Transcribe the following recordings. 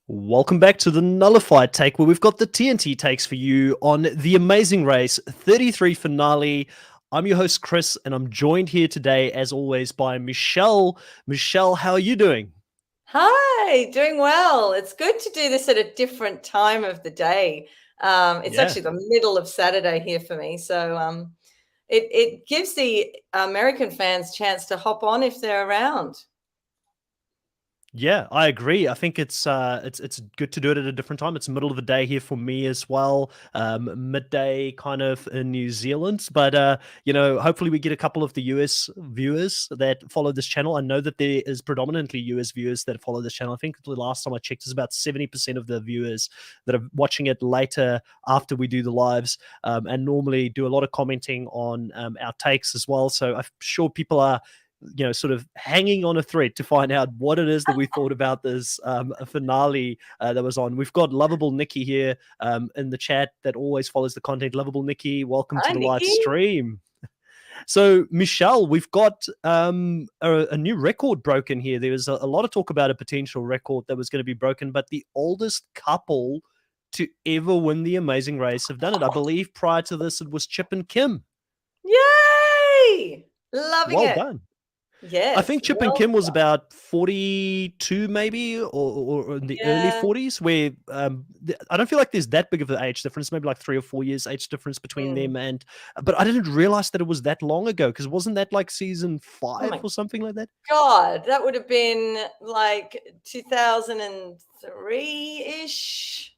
Welcome back to the Nullified Take, where we've got the TNT takes for you on the Amazing Race 33 finale. I'm your host, Chris, and I'm joined here today, as always, by Michelle. Michelle, how are you doing? Hi, doing well. It's good to do this at a different time of the day. It's Yeah. actually the middle of Saturday here for me, so it gives the American fans chance to hop on if they're around. Yeah, I agree. I think it's good to do it at a different time. It's middle of the day here for me as well, midday kind of in New Zealand. But hopefully we get a couple of the US viewers that follow this channel. I know that there is predominantly US viewers that follow this channel. I think the last time I checked is about 70% of the viewers that are watching it later after we do the lives, and normally do a lot of commenting on our takes as well. So I'm sure people are sort of hanging on a thread to find out what it is that we thought about this finale that was on. We've got Lovable Nikki here in the chat that always follows the content. Lovable Nikki, welcome to Hi, the live Nikki. stream. So, Michelle, we've got a new record broken here. There was a lot of talk about a potential record that was going to be broken, but the oldest couple to ever win the Amazing Race have done it. I believe prior to this, it was Chip and Kim. Yay! Loving Well it. done. I Yes, think Chip and well Kim was done. about 42 maybe, or in the early Yeah. 40s, where I don't feel like there's that big of an age difference, maybe like 3 or 4 years age difference between Mm. them. But I didn't realize that it was that long ago, because wasn't that like season Oh 5 my or something like that? God, that would have been like 2003-ish.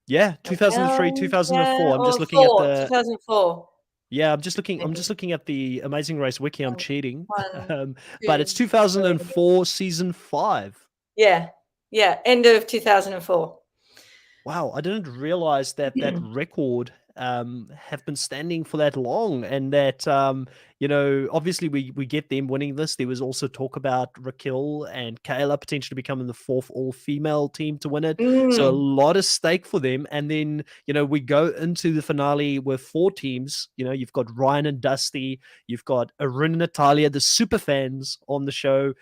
Yeah, 2003, Around, yeah, 2004. I'm just or looking at 4, the 2004, Yeah, I'm just maybe. looking at the Amazing Race wiki. I'm Um, cheating. 1, But it's 2, 3. 2004 season 5. Yeah, yeah, end of 2004. Wow, I didn't realize that that record have been standing for that long, and that obviously we get them winning this. There was also talk about Raquel and Kayla potentially becoming the fourth all-female team to win it. So a Mm, lot of stake for them. And then we go into the finale with 4 teams. You've got Ryan and Dusty, you've got Arun and Natalia, the super fans on the show,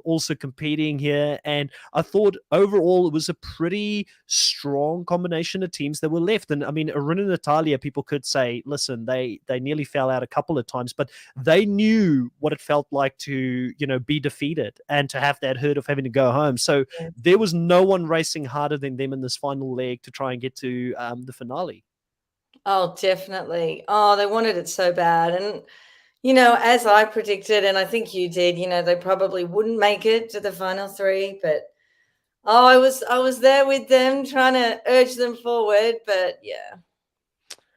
also competing here. And I thought overall it was a pretty strong combination of teams that were left. And I mean, Arun and Natalia, people could say, listen, they nearly fell out a couple of times, but they knew what it felt like to be defeated and to have that hurt of having to go home. So yeah. there was no one racing harder than them in this final leg to try and get to the finale. Oh, definitely. Oh, they wanted it so bad, and, as I predicted, and I think you did, they probably wouldn't make it to the final 3, but, oh, I was there with them trying to urge them forward, but yeah,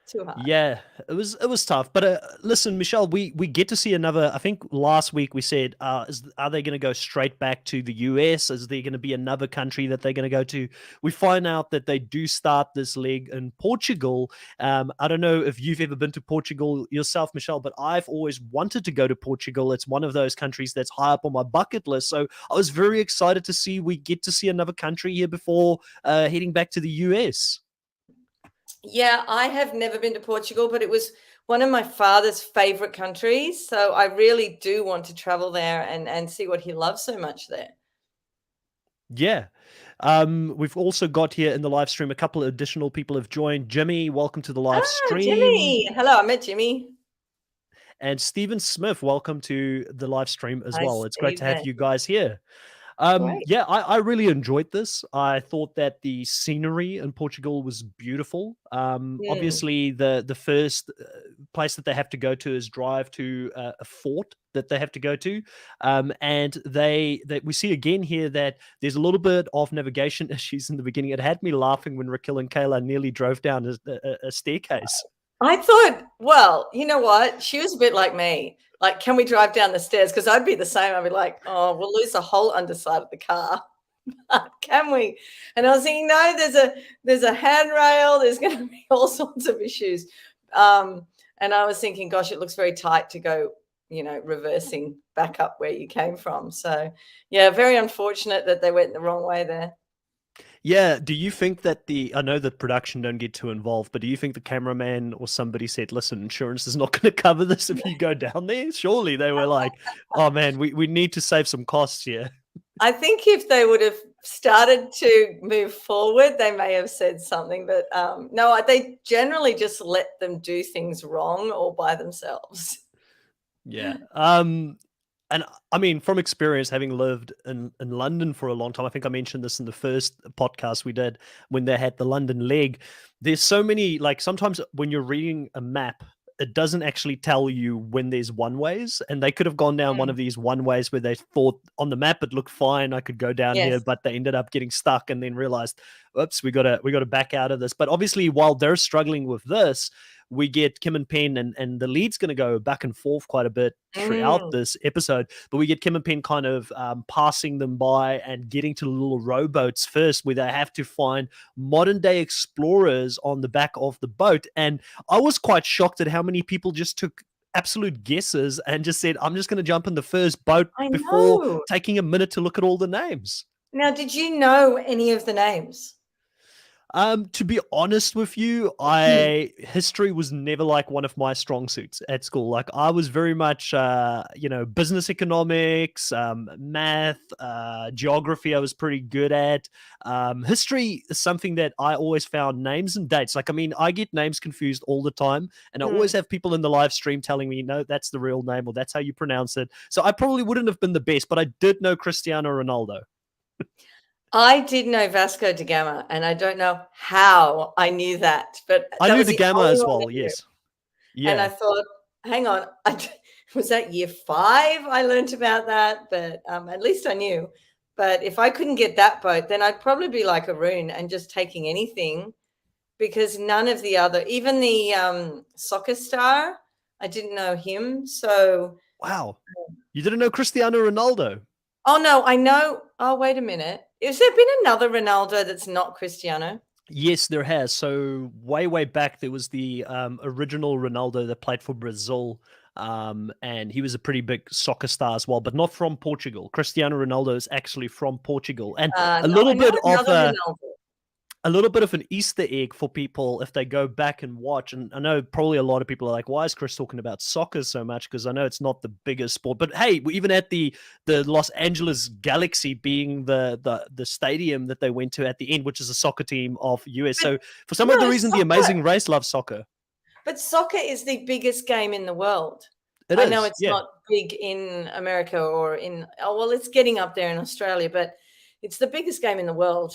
too hard. Yeah, it was tough. But listen, Michelle, we get to see another. I think last week we said, are they going to go straight back to the US? Is there going to be another country that they're going to go to? We find out that they do start this leg in Portugal. I don't know if you've ever been to Portugal yourself, Michelle, but I've always wanted to go to Portugal. It's one of those countries that's high up on my bucket list. So I was very excited to see we get to see another country here before heading back to the US. Yeah, I have never been to Portugal, but it was one of my father's favorite countries. So I really do want to travel there and see what he loves so much there. Yeah. We've also got here in the live stream a couple of additional people have joined. Jimmy, welcome to the live Ah, stream. Jimmy. Hello, I met Jimmy. And Stephen Smith, welcome to the live stream as Hi, well. It's great to have Stephen. you guys here. Great. Yeah, I really enjoyed this. I thought that the scenery in Portugal was beautiful. Mm. Obviously, the first place that they have to go to is drive to a fort that they have to go to, and we see again here that there's a little bit of navigation issues in the beginning. It had me laughing when Raquel and Kayla nearly drove down a staircase. I thought, well, you know what? She was a bit like me. Like, can we drive down the stairs? Because I'd be the same. I'd be like, oh, we'll lose the whole underside of the car. Can we? And I was thinking, no, there's a handrail. There's going to be all sorts of issues. And I was thinking, gosh, it looks very tight to go, reversing back up where you came from. So, yeah, very unfortunate that they went the wrong way there. Yeah, do you think that I know that production don't get too involved, but do you think the cameraman or somebody said, listen, insurance is not going to cover this if you go down there? Surely they were like, oh man, we need to save some costs here. I think if they would have started to move forward, they may have said something, but no, they generally just let them do things wrong or by themselves. Yeah. And I mean, from experience, having lived in London for a long time, I think I mentioned this in the first podcast we did when they had the London leg. There's so many, like, sometimes when you're reading a map, it doesn't actually tell you when there's one ways, and they could have gone down one Mm, of these one ways where they thought on the map it looked fine, I could go down here, yes. but they ended up getting stuck and then realized, oops, we gotta back out of this. But obviously, while they're struggling with this, we get Kim and Penn, and the lead's going to go back and forth quite a bit throughout Mm, this episode. But we get Kim and Penn kind of passing them by and getting to the little rowboats first, where they have to find modern day explorers on the back of the boat. And I was quite shocked at how many people just took absolute guesses and just said, I'm just going to jump in the first boat I before know. taking a minute to look at all the names. Now, did you know any of the names? To be honest with you, history was never like one of my strong suits at school. Like I was very much, business economics, math, geography. I was pretty good at. History is something that I always found names and dates. Like I mean, I get names confused all the time, and I always Mm. have people in the live stream telling me, "No, that's the real name, or that's how you pronounce it." So I probably wouldn't have been the best, but I did know Cristiano Ronaldo. I did know Vasco da Gama, and I don't know how I knew that, but I that knew was the the Gamma only as one I well. knew. Yes. And I Yeah. thought, hang on, was that year 5 I learned about that? But at least I knew. But if I couldn't get that boat, then I'd probably be like Arun and just taking anything because none of the other, even the soccer star, I didn't know him. So, Wow. You didn't know Cristiano Ronaldo? oh no, I know. Oh, wait a minute. Has there been another Ronaldo that's not Cristiano? Yes, there has. So way, way back, there was the original Ronaldo that played for Brazil, and he was a pretty big soccer star as well, but not from Portugal. Cristiano Ronaldo is actually from Portugal, and a No, I little know bit of another a Ronaldo. a little bit of an Easter egg for people if they go back and watch. And I know probably a lot of people are like, "Why is Chris talking about soccer so much?" Because I know it's not the biggest sport. But hey, even at the Los Angeles Galaxy being the stadium that they went to at the end, which is a soccer team of US. But So for some other no, reason, the soccer. Amazing Race loves soccer. But soccer is the biggest game in the world. It I know is, it's yeah, not big in America or well, it's getting up there in Australia, but it's the biggest game in the world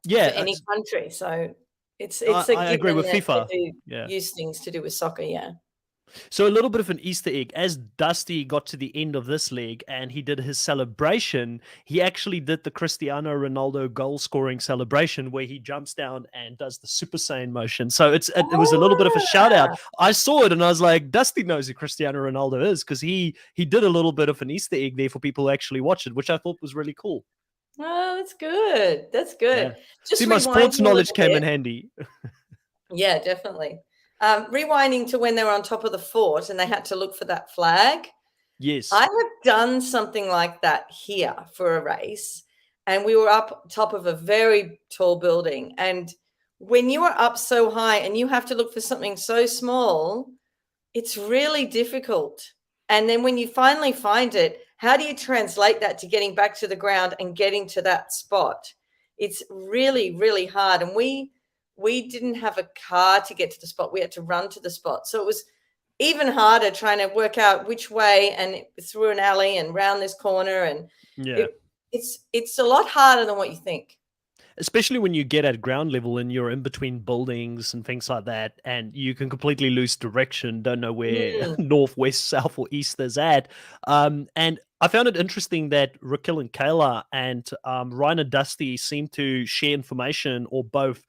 for yeah. any country. So it's a I agree given with that they FIFA. do Yeah. use things to do with soccer. Yeah. So a little bit of an Easter egg. As Dusty got to the end of this leg and he did his celebration, he actually did the Cristiano Ronaldo goal scoring celebration where he jumps down and does the Super Saiyan motion. So it was a little bit of a shout out. Ah, I saw it and I was like, Dusty knows who Cristiano Ronaldo is because he did a little bit of an Easter egg there for people who actually watch it, which I thought was really cool. oh, that's good. That's Yeah. good. See, Just my sports rewinding a knowledge little came in bit. handy. Yeah, definitely. Rewinding to when they were on top of the fort and they had to look for that flag. I Yes. have done something like that here for a race, and we were up top of a very tall building. And when you are up so high and you have to look for something so small, it's really difficult. And then when you finally find it, how do you translate that to getting back to the ground and getting to that spot? It's really, really hard. And we didn't have a car to get to the spot. We had to run to the spot. So it was even harder trying to work out which way and through an alley and round this corner. And Yeah. it's a lot harder than what you think. Especially when you get at ground level and you're in between buildings and things like that, and you can completely lose direction, don't know where Mm, north, west, south, or east is at. And I found it interesting that Raquel and Kayla and Ryan and Dusty seem to share information or both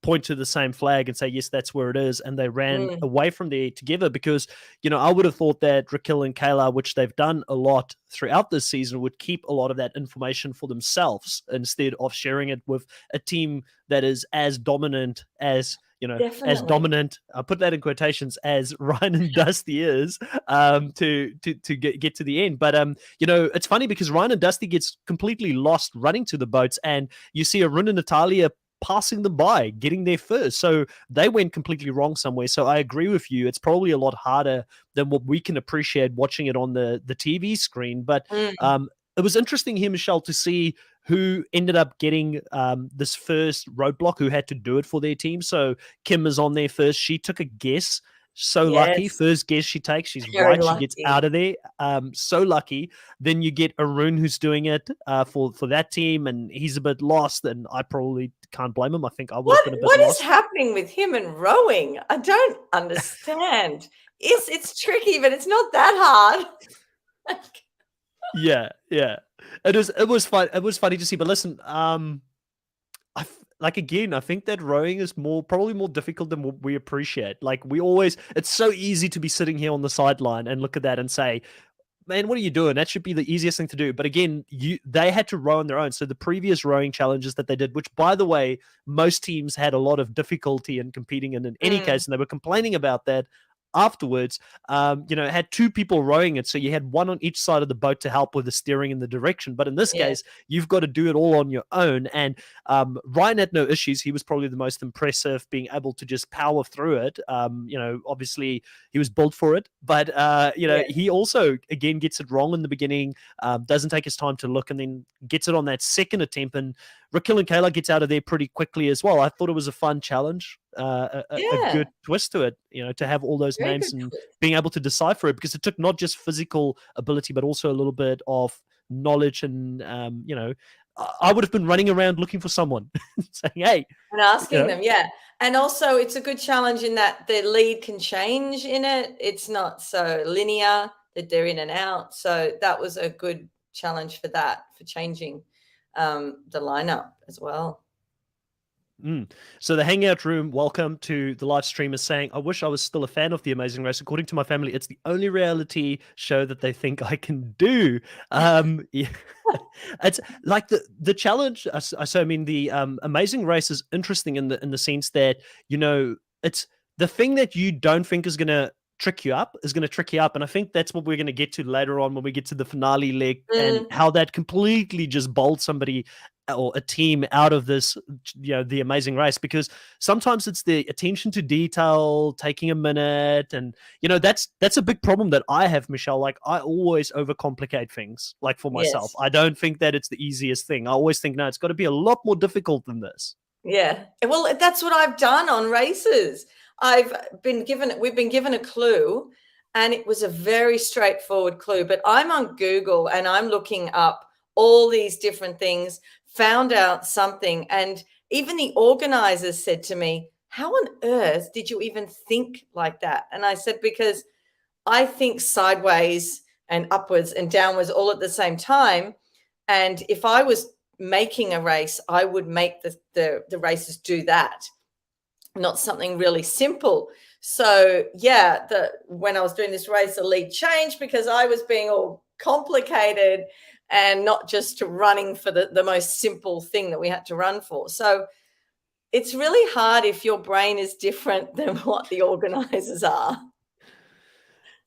point to the same flag and say, yes, that's where it is. And they ran mm, away from there together because, I would have thought that Raquel and Kayla, which they've done a lot throughout this season, would keep a lot of that information for themselves instead of sharing it with a team that is as dominant as definitely. dominant. I put that in quotations as Ryan and Dusty is to get to the end. But it's funny because Ryan and Dusty gets completely lost running to the boats, and you see Arun and Natalia passing them by, getting there first. So they went completely wrong somewhere. So I agree with you. It's probably a lot harder than what we can appreciate watching it on the TV screen. But Mm, it was interesting here, Michelle, to see who ended up getting this first roadblock, who had to do it for their team. So Kim is on there first. She took a guess. So lucky. Yes, First guess she takes, she's very right. She gets lucky. out of there. So lucky. Then you get Arun who's doing it for that team, and he's a bit lost. And I probably can't blame him. I think I would have been a bit What is lost. happening with him and rowing? I don't understand. It's tricky, but it's not that hard. Yeah, yeah. It was fun. It was funny to see. But listen, like again, I think that rowing is probably more difficult than what we appreciate. Like it's so easy to be sitting here on the sideline and look at that and say, man, what are you doing? That should be the easiest thing to do. But again, they had to row on their own. So the previous rowing challenges that they did, which by the way, most teams had a lot of difficulty in competing in any case, and they were complaining about that afterwards. Had two people rowing it, so you had one on each side of the boat to help with the steering in the direction. But in this Yes, case, you've got to do it all on your own. And Ryan had no issues. He was probably the most impressive, being able to just power through it. Obviously he was built for it, but yes, he also again gets it wrong in the beginning, doesn't take his time to look, and then gets it on that second attempt. And Raquel and Kayla gets out of there pretty quickly as well. I thought it was a fun challenge, a yeah. good twist to it, to have all those Very names good and twist. being able to decipher it, because it took not just physical ability but also a little bit of knowledge. And I would have been running around looking for someone saying, hey, And asking them, yeah. And also, it's a good challenge in that the lead can change in it. It's not so linear that they're in and out. So that was a good challenge for that, for changing the lineup as well. So the Hangout Room, welcome to the live stream, is saying, I wish I was still a fan of The Amazing Race. According to my family, it's the only reality show that they think I can do. Yeah. It's like the challenge. So I mean, the Amazing Race is interesting in the sense that, it's the thing that you don't think is gonna trick you up is going to trick you up. And I think that's what we're going to get to later on when we get to the finale leg, and how that completely just bowled somebody or a team out of this, the Amazing Race. Because sometimes it's the attention to detail taking a minute, and that's a big problem that I have, Michelle. Like, I always overcomplicate things, like, for myself. Yes. I don't think that it's the easiest thing. I always think, no, it's got to be a lot more difficult than this. Yeah. Well, that's what I've done on races. We've been given a clue, and it was a very straightforward clue, but I'm on Google and I'm looking up all these different things, found out something. And even the organizers said to me, how on earth did you even think like that? And I said, because I think sideways and upwards and downwards all at the same time. And if I was making a race, I would make the races do that, not something really simple. So yeah, when I was doing this race, the lead changed because I was being all complicated and not just running for the most simple thing that we had to run for. So it's really hard if your brain is different than what the organizers are.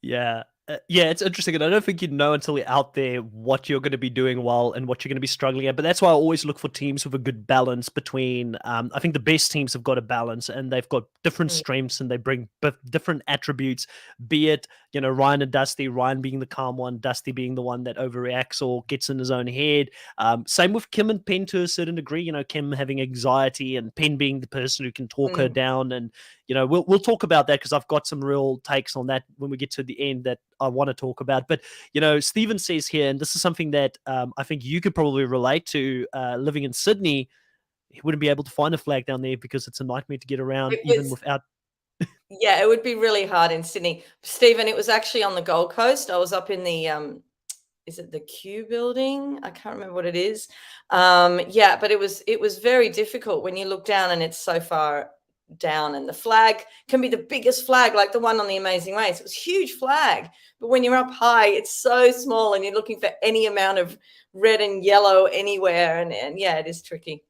Yeah. Yeah, it's interesting. And I don't think you'd know until you're out there what you're going to be doing well and what you're going to be struggling at. But that's why I always look for teams with a good balance between, I think the best teams have got a balance, and they've got different strengths, and they bring different attributes, be it, Ryan and Dusty, Ryan being the calm one, Dusty being the one that overreacts or gets in his own head. Same with Kim and Penn to a certain degree, Kim having anxiety and Penn being the person who can talk her down. And, we'll talk about that, because I've got some real takes on that when we get to the end that I want to talk about. But, Stephen says here, and this is something that I think you could probably relate to, living in Sydney, he wouldn't be able to find a flag down there because it's a nightmare to get around even without. Yeah, it would be really hard in Sydney. Stephen, it was actually on the Gold Coast. I was up in the, is it the Q building? I can't remember what it is. Yeah, but it was very difficult when you look down and it's so far down, and the flag can be the biggest flag, like the one on the Amazing Race. It was a huge flag, but when you're up high, it's so small, and you're looking for any amount of red and yellow anywhere. And yeah, it is tricky.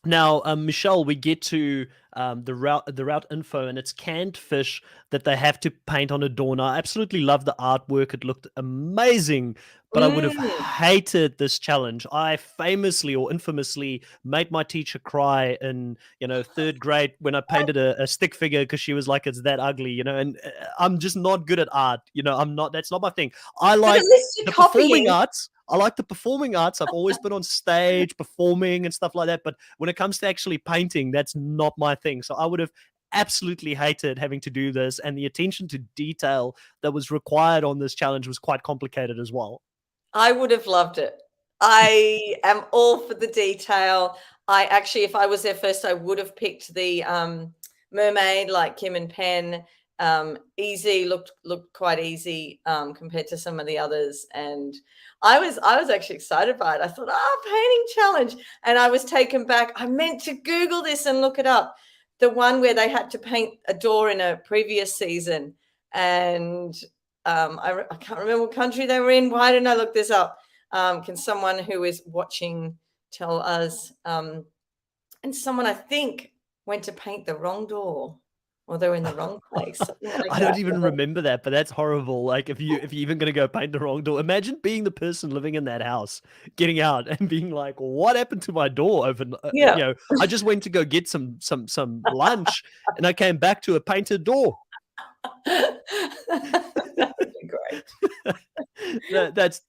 Now, Michelle, we get to the route info, and it's canned fish that they have to paint on a door. Now, I absolutely love the artwork. It looked amazing, but I would have hated this challenge. I famously or infamously made my teacher cry in, third grade when I painted a stick figure because she was like, it's that ugly, and I'm just not good at art. I'm not, that's not my thing. I like the performing arts. I like the performing arts. I've always been on stage performing and stuff like that. But when it comes to actually painting, that's not my thing. So I would have absolutely hated having to do this. And the attention to detail that was required on this challenge was quite complicated as well. I would have loved it. I am all for the detail. I actually, if I was there first, I would have picked the mermaid like Kim and Penn. Easy, looked quite easy compared to some of the others, and I was actually excited by it. I thought, painting challenge, and I was taken back. I meant to Google this and look it up. The one where they had to paint a door in a previous season, and I can't remember what country they were in. Why didn't I look this up? Can someone who is watching tell us? And someone, I think, went to paint the wrong door, or they were in the wrong place. Something like I that. don't even remember that, but that's horrible. Like if you're even gonna go paint the wrong door, imagine being the person living in that house, getting out and being like, "What happened to my door?" Yeah. I just went to go get some lunch, and I came back to a painted door. That would be great.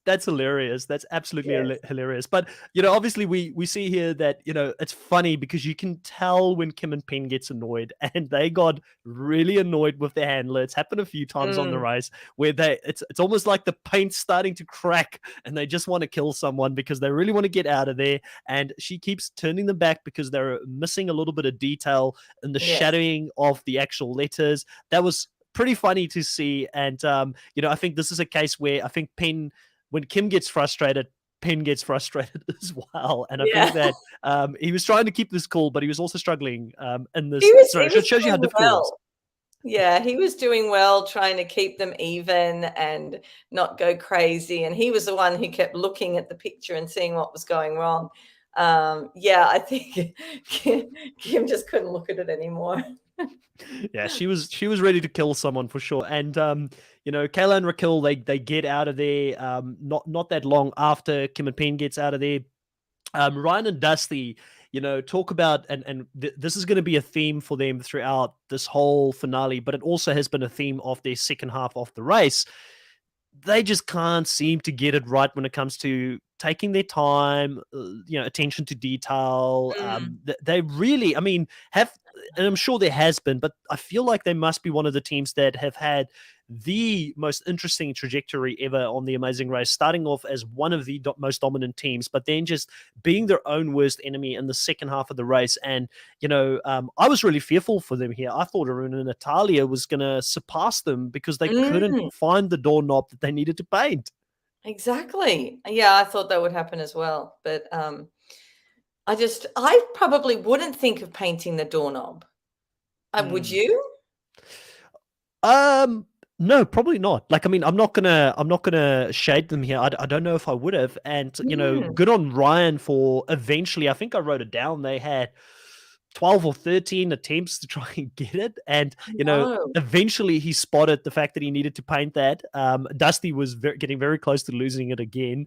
That's hilarious. That's absolutely Yes. hilarious. But obviously we see here that it's funny because you can tell when Kim and Penn gets annoyed, and they got really annoyed with their handler. It's happened a few times on the Mm, race where it's almost like the paint's starting to crack, and they just want to kill someone because they really want to get out of there. And she keeps turning them back because they're missing a little bit of detail in the yes. shadowing of the actual letters. That was pretty funny to see. And I think this is a case where I think when Kim gets frustrated, Penn gets frustrated as well. And I Yeah. think that he was trying to keep this cool, but he was also struggling in He this. was So he it was shows you how doing difficult it was. well. Yeah, he was doing well trying to keep them even and not go crazy, and he was the one who kept looking at the picture and seeing what was going wrong. Yeah, I think Kim just couldn't look at it anymore. Yeah, she was ready to kill someone for sure. And Kayla and Raquel, they get out of there not that long after Kim and Penn gets out of there. Ryan and Dusty, talk about, and this is going to be a theme for them throughout this whole finale, but it also has been a theme of their second half of the race. They just can't seem to get it right when it comes to taking their time, attention to detail. Mm, They really, I mean, have, and I'm sure there has been, but I feel like they must be one of the teams that have had the most interesting trajectory ever on the Amazing Race, starting off as one of the most dominant teams, but then just being their own worst enemy in the second half of the race. And I was really fearful for them here. I thought Aruna and Natalia was going to surpass them because they couldn't mm, find the doorknob that they needed to paint. exactly. Yeah, I thought that would happen as well, but I probably wouldn't think of painting the doorknob. Would Mm. you? Um, no, probably not. Like, I mean, I'm not gonna shade them here. I don't know if I would have. And Mm, good on Ryan for eventually. I think I wrote it down. They had 12 or 13 attempts to try and get it, and no. eventually he spotted the fact that he needed to paint that. Dusty was getting very close to losing it again.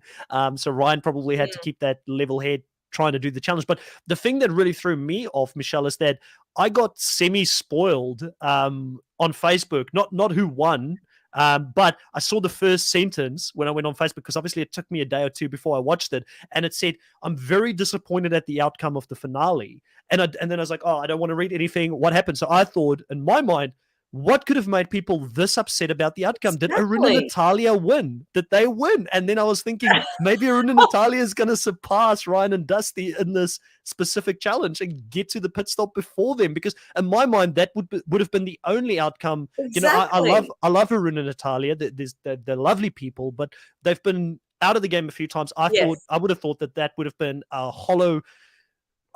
So Ryan probably had to Mm, keep that level head trying to do the challenge. But the thing that really threw me off, Michelle, is that I got semi-spoiled on Facebook. Not who won, but I saw the first sentence when I went on Facebook, because obviously it took me a day or two before I watched it, and it said, "I'm very disappointed at the outcome of the finale." And then I was like, "Oh, I don't want to read anything. What happened?" So I thought in my mind, what could have made people this upset about the outcome? Did Aruna exactly. Natalia win? Did they win? And then I was thinking maybe Aruna Natalia is going to surpass Ryan and Dusty in this specific challenge and get to the pit stop before them, because in my mind that would have been the only outcome. I love Exactly. Aruna and Natalia. They're lovely people, but they've been out of the game a few times. Yes. I would have thought that would have been a hollow.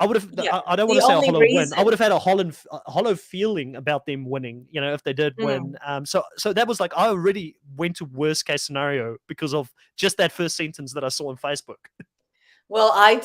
I would have. Yeah. I don't want The to say a only hollow win. I reason. would have had a hollow feeling about them winning. If they did Mm. win. So that was like I already went to worst case scenario because of just that first sentence that I saw on Facebook. Well, I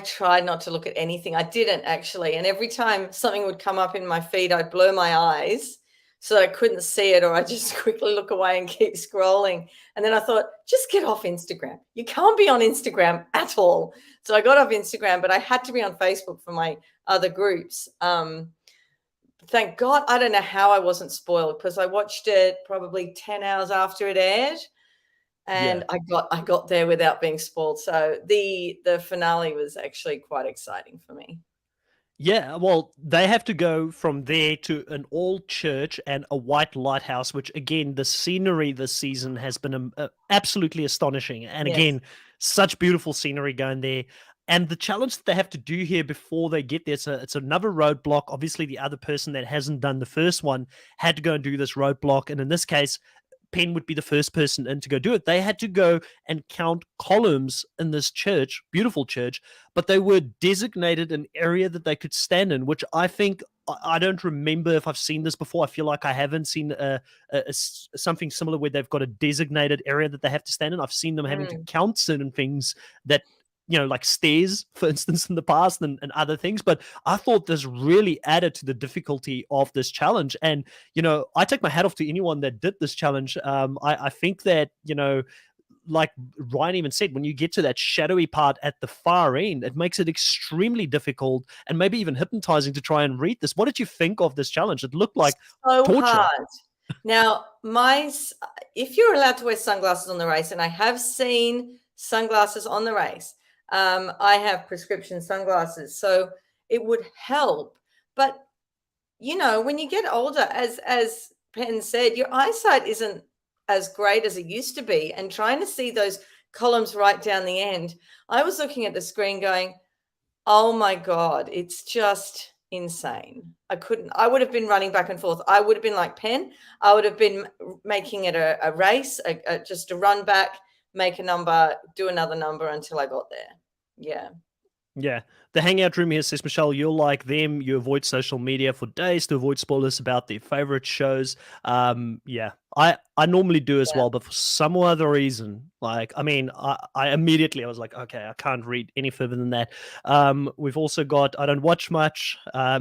tried not to look at anything. I didn't actually. And every time something would come up in my feed, I'd blur my eyes so I couldn't see it, or I just quickly look away and keep scrolling. And then I thought, just get off Instagram. You can't be on Instagram at all. So I got off Instagram, but I had to be on Facebook for my other groups. Thank God, I don't know how I wasn't spoiled, because I watched it probably 10 hours after it aired. and Yeah. I got there without being spoiled. So the finale was actually quite exciting for me. Yeah, well, they have to go from there to an old church and a white lighthouse, which again, the scenery this season has been absolutely astonishing. And Yes. again, such beautiful scenery going there. And the challenge that they have to do here before they get there, it's another roadblock. Obviously, the other person that hasn't done the first one had to go and do this roadblock. And in this case, Penn would be the first person in to go do it. They had to go and count columns in this church, beautiful church, but they were designated an area that they could stand in, which I think I don't remember if I've seen this before. I feel like I haven't seen something similar where they've got a designated area that they have to stand in. I've seen them having to Mm. count certain things that like stairs, for instance, in the past and other things. But I thought this really added to the difficulty of this challenge. And, I take my hat off to anyone that did this challenge. I think that, like Ryan even said, when you get to that shadowy part at the far end, it makes it extremely difficult and maybe even hypnotizing to try and read this. What did you think of this challenge? It looked like So torture. hard. Now, if you're allowed to wear sunglasses on the race, and I have seen sunglasses on the race, I have prescription sunglasses, so it would help. But when you get older, as Penn said, your eyesight isn't as great as it used to be, and trying to see those columns right down the end, I was looking at the screen going, oh my God, it's just insane. I would have been running back and forth. I would have been like Penn. I would have been making it a race, just a run back, make a number, do another number until I got there. Yeah. Yeah. The Hangout Room here says, Michelle, you're like them. You avoid social media for days to avoid spoilers about their favorite shows. Yeah. I normally do as Yeah. well, but for some other reason, I immediately I was like, okay, I can't read any further than that. We've also got I don't watch much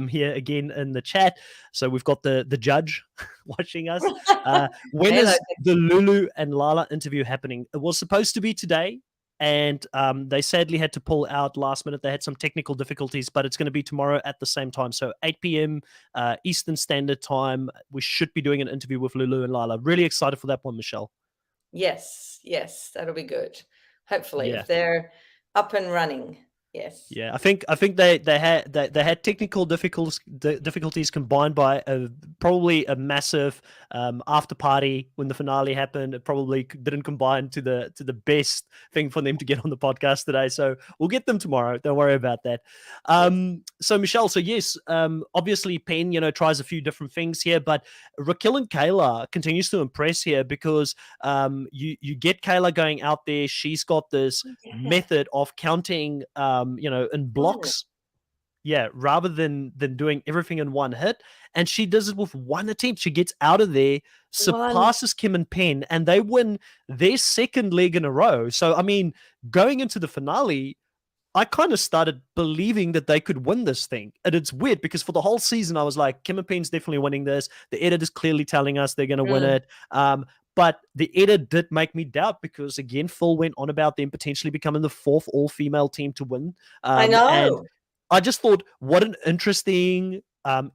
here again in the chat. So we've got the judge watching us. When Hello. is the Lulu and Lala interview happening? It was supposed to be today. And they sadly had to pull out last minute. They had some technical difficulties, but it's going to be tomorrow at the same time. So 8 p.m. Eastern Standard Time. We should be doing an interview with Lulu and Lala. Really excited for that one, Michelle. Yes, that'll be good. Hopefully, Yeah. if they're up and running. Yes. Yeah, I think they had technical difficulties combined by probably a massive after party when the finale happened. It probably didn't combine to the best thing for them to get on the podcast today. So we'll get them tomorrow. Don't worry about that. So Michelle, yes, obviously Penn, tries a few different things here, but Raquel and Kayla continues to impress here because you get Kayla going out there. She's got this method of counting in blocks, rather than doing everything in one hit. And she does it with one attempt. She gets out of there, surpasses Kim and Penn, and they win their second leg in a row. So I mean, going into the finale, I kind of started believing that they could win this thing. And it's weird because for the whole season, I was like, Kim and Penn's definitely winning this. The editor's clearly telling us they're going to win it. But the edit did make me doubt because, again, Phil went on about them potentially becoming the fourth all-female team to win. I know. And I just thought, what an interesting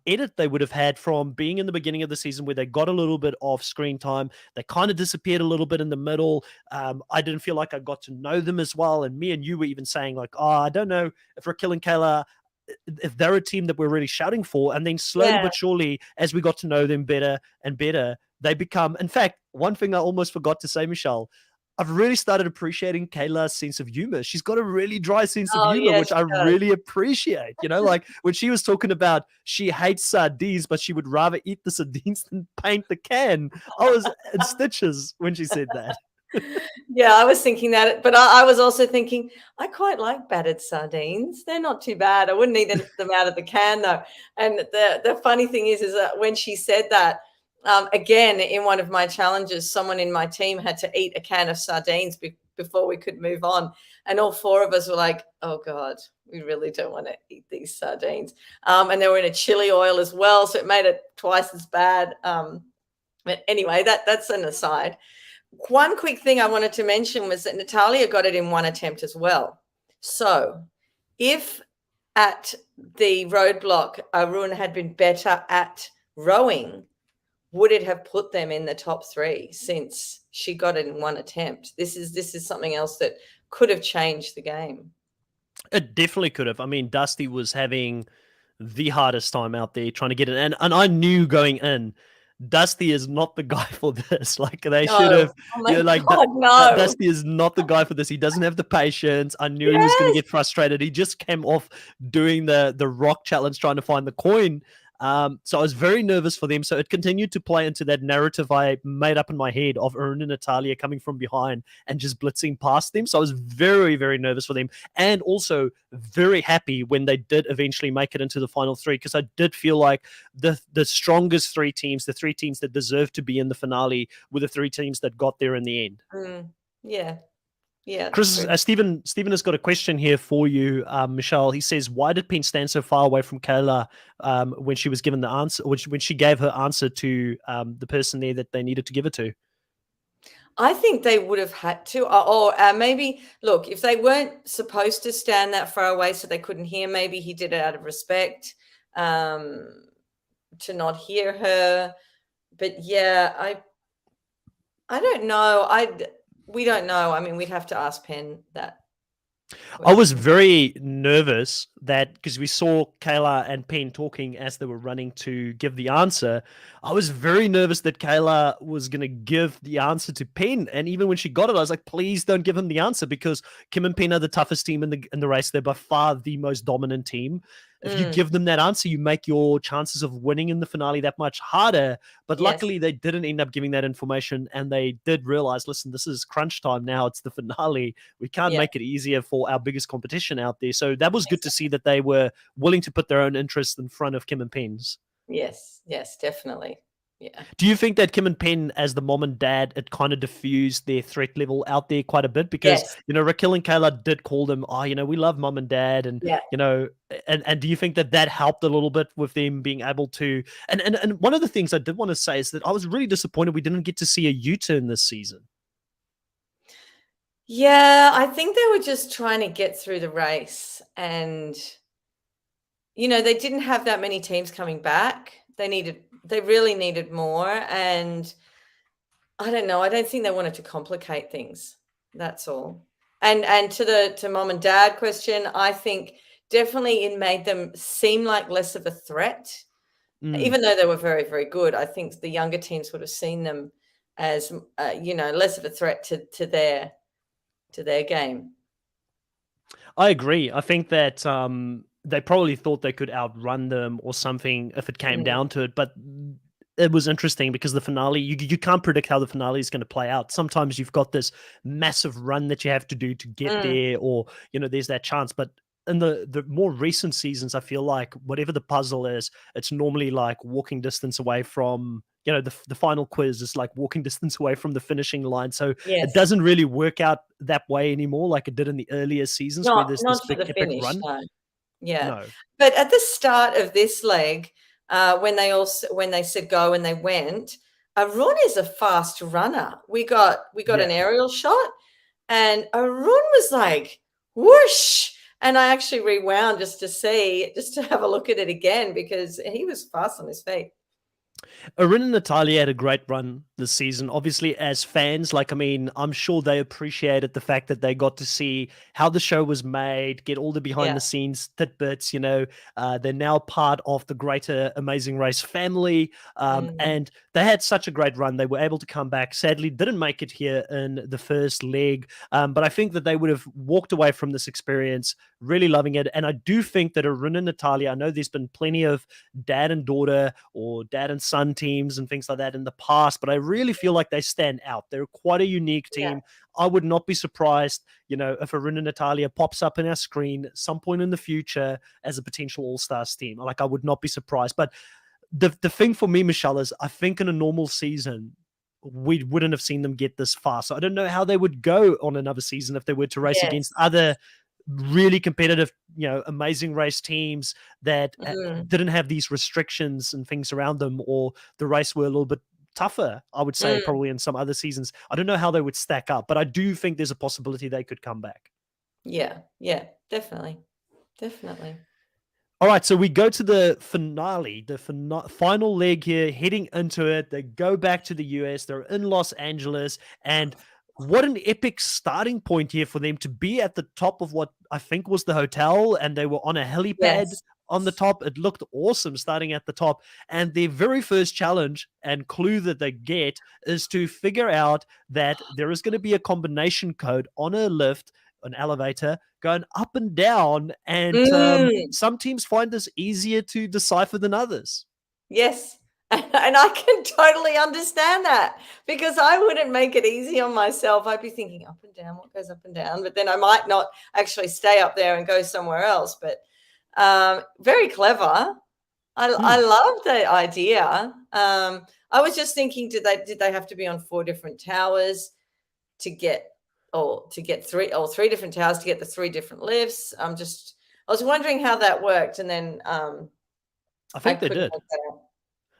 edit they would have had from being in the beginning of the season where they got a little bit of screen time. They kind of disappeared a little bit in the middle. I didn't feel like I got to know them as well. And me and you were even saying like, I don't know if Raquel and Kayla, if they're a team that we're really shouting for. And then slowly but surely, as we got to know them better and better, they become, in fact, one thing I almost forgot to say, Michelle, I've really started appreciating Kayla's sense of humor. She's got a really dry sense of humor, which I really appreciate. Like when she was talking about she hates sardines, but she would rather eat the sardines than paint the can. I was in stitches when she said that. Yeah, I was thinking that, but I was also thinking I quite like battered sardines. They're not too bad. I wouldn't eat them out of the can though. And the funny thing is that when she said that, again, in one of my challenges, someone in my team had to eat a can of sardines before we could move on. And all four of us were like, oh God, we really don't want to eat these sardines. And they were in a chili oil as well. So it made it twice as bad. But anyway, that's an aside. One quick thing I wanted to mention was that Natalia got it in one attempt as well. So if at the roadblock, Arun had been better at rowing, would it have put them in the top three since she got it in one attempt? This is something else that could have changed the game. It definitely could have. I mean, Dusty was having the hardest time out there trying to get it, and I knew going in, Dusty is not the guy for this. Like they should No. have, Oh my like God, no. Dusty is not the guy for this. He doesn't have the patience. I knew he was going to Yes. get frustrated. He just came off doing the rock challenge, trying to find the coin. So I was very nervous for them. So it continued to play into that narrative I made up in my head of Erin and Natalia coming from behind and just blitzing past them. So I was very, very nervous for them, and also very happy when they did eventually make it into the final three, because I did feel like the strongest three teams, the three teams that deserved to be in the finale, were the three teams that got there in the end. Yeah. Yeah, that's Chris, true. Stephen has got a question here for you, Michelle. He says, "Why did Penn stand so far away from Kayla when she was given the answer, when she gave her answer to the person there that they needed to give it to?" I think they would have had to, or maybe, look, if they weren't supposed to stand that far away so they couldn't hear, maybe he did it out of respect to not hear her. But yeah, I don't know. We don't know. I mean, we'd have to ask Penn that I was question. very nervous that, because we saw Kayla and Penn talking as they were running to give the answer. I was very nervous that Kayla was going to give the answer to Penn. And even when she got it, I was like, please don't give him the answer, because Kim and Penn are the toughest team in the race. They're by far the most dominant team. If you give them that answer, you make your chances of winning in the finale that much harder. But Yes, luckily, they didn't end up giving that information, and they did realize, listen, this is crunch time now. It's the finale. We can't yeah, make it easier for our biggest competition out there. So that was good to see that they were willing to put their own interests in front of Kim and Penn's. yes, definitely. Yeah. Do you think that Kim and Penn, as the mom and dad, it kind of diffused their threat level out there quite a bit? Because, Yes. Raquel and Kayla did call them, oh, we love mom and dad. And, Yeah. and do you think that that helped a little bit with them being able to, and one of the things I did want to say is that I was really disappointed we didn't get to see a U-turn this season. Yeah, I think they were just trying to get through the race, and they didn't have that many teams coming back. They really needed more, and I don't know, I don't think they wanted to complicate things. That's all. And to mom and dad question, I think definitely it made them seem like less of a threat. Even though they were very, very good. I think the younger teams would have seen them as less of a threat to their game. I agree. I think that they probably thought they could outrun them or something if it came down to it. But it was interesting because the finale, you can't predict how the finale is going to play out. Sometimes you've got this massive run that you have to do to get there, or there's that chance. But in the more recent seasons, I feel like whatever the puzzle is, it's normally like walking distance away from, the final quiz is like walking distance away from the finishing line. So it Yes. doesn't really work out that way anymore, like it did in the earlier seasons where there's this Not for big the epic finish, run. no. Yeah. No. But at the start of this leg, when they said go and they went, Arun is a fast runner. We got an aerial shot, and Arun was like whoosh. And I actually rewound just to have a look at it again, because he was fast on his feet. Erin and Natalia had a great run this season. Obviously, as fans, I'm sure they appreciated the fact that they got to see how the show was made, get all the behind the scenes tidbits. They're now part of the greater Amazing Race family. And they had such a great run. They were able to come back. Sadly, didn't make it here in the first leg. But I think that they would have walked away from this experience really loving it. And I do think that Erin and Natalia, I know there's been plenty of dad and daughter or dad and son teams and things like that in the past, but I really feel like they stand out. They're quite a unique team. I would not be surprised, if Erin and Natalia pops up in our screen at some point in the future as a potential All-Stars team. Like, I would not be surprised. But the thing for me, Michelle, is I think in a normal season, we wouldn't have seen them get this far. So I don't know how they would go on another season if they were to race against other really competitive, Amazing Race teams that didn't have these restrictions and things around them, or the race were a little bit tougher, I would say, probably in some other seasons. I don't know how they would stack up, but I do think there's a possibility they could come back. Yeah, definitely. Definitely. All right, so we go to the finale, the final leg here, heading into it. They go back to the US. They're in Los Angeles, and what an epic starting point here for them to be at the top of what I think was the hotel, and they were on a helipad Yes. on the top. It looked awesome starting at the top. And their very first challenge and clue that they get is to figure out that there is going to be a combination code on a lift, an elevator, going up and down. And Mm, some teams find this easier to decipher than others. yes. And I can totally understand that because I wouldn't make it easy on myself. I'd be thinking up and down, what goes up and down, but then I might not actually stay up there and go somewhere else. But very clever. I Hmm. love the idea. I was just thinking, did they have to be on 4 different towers to get three different towers to get the 3 different lifts? I was wondering how that worked, and then I I think they couldn't did. work that out.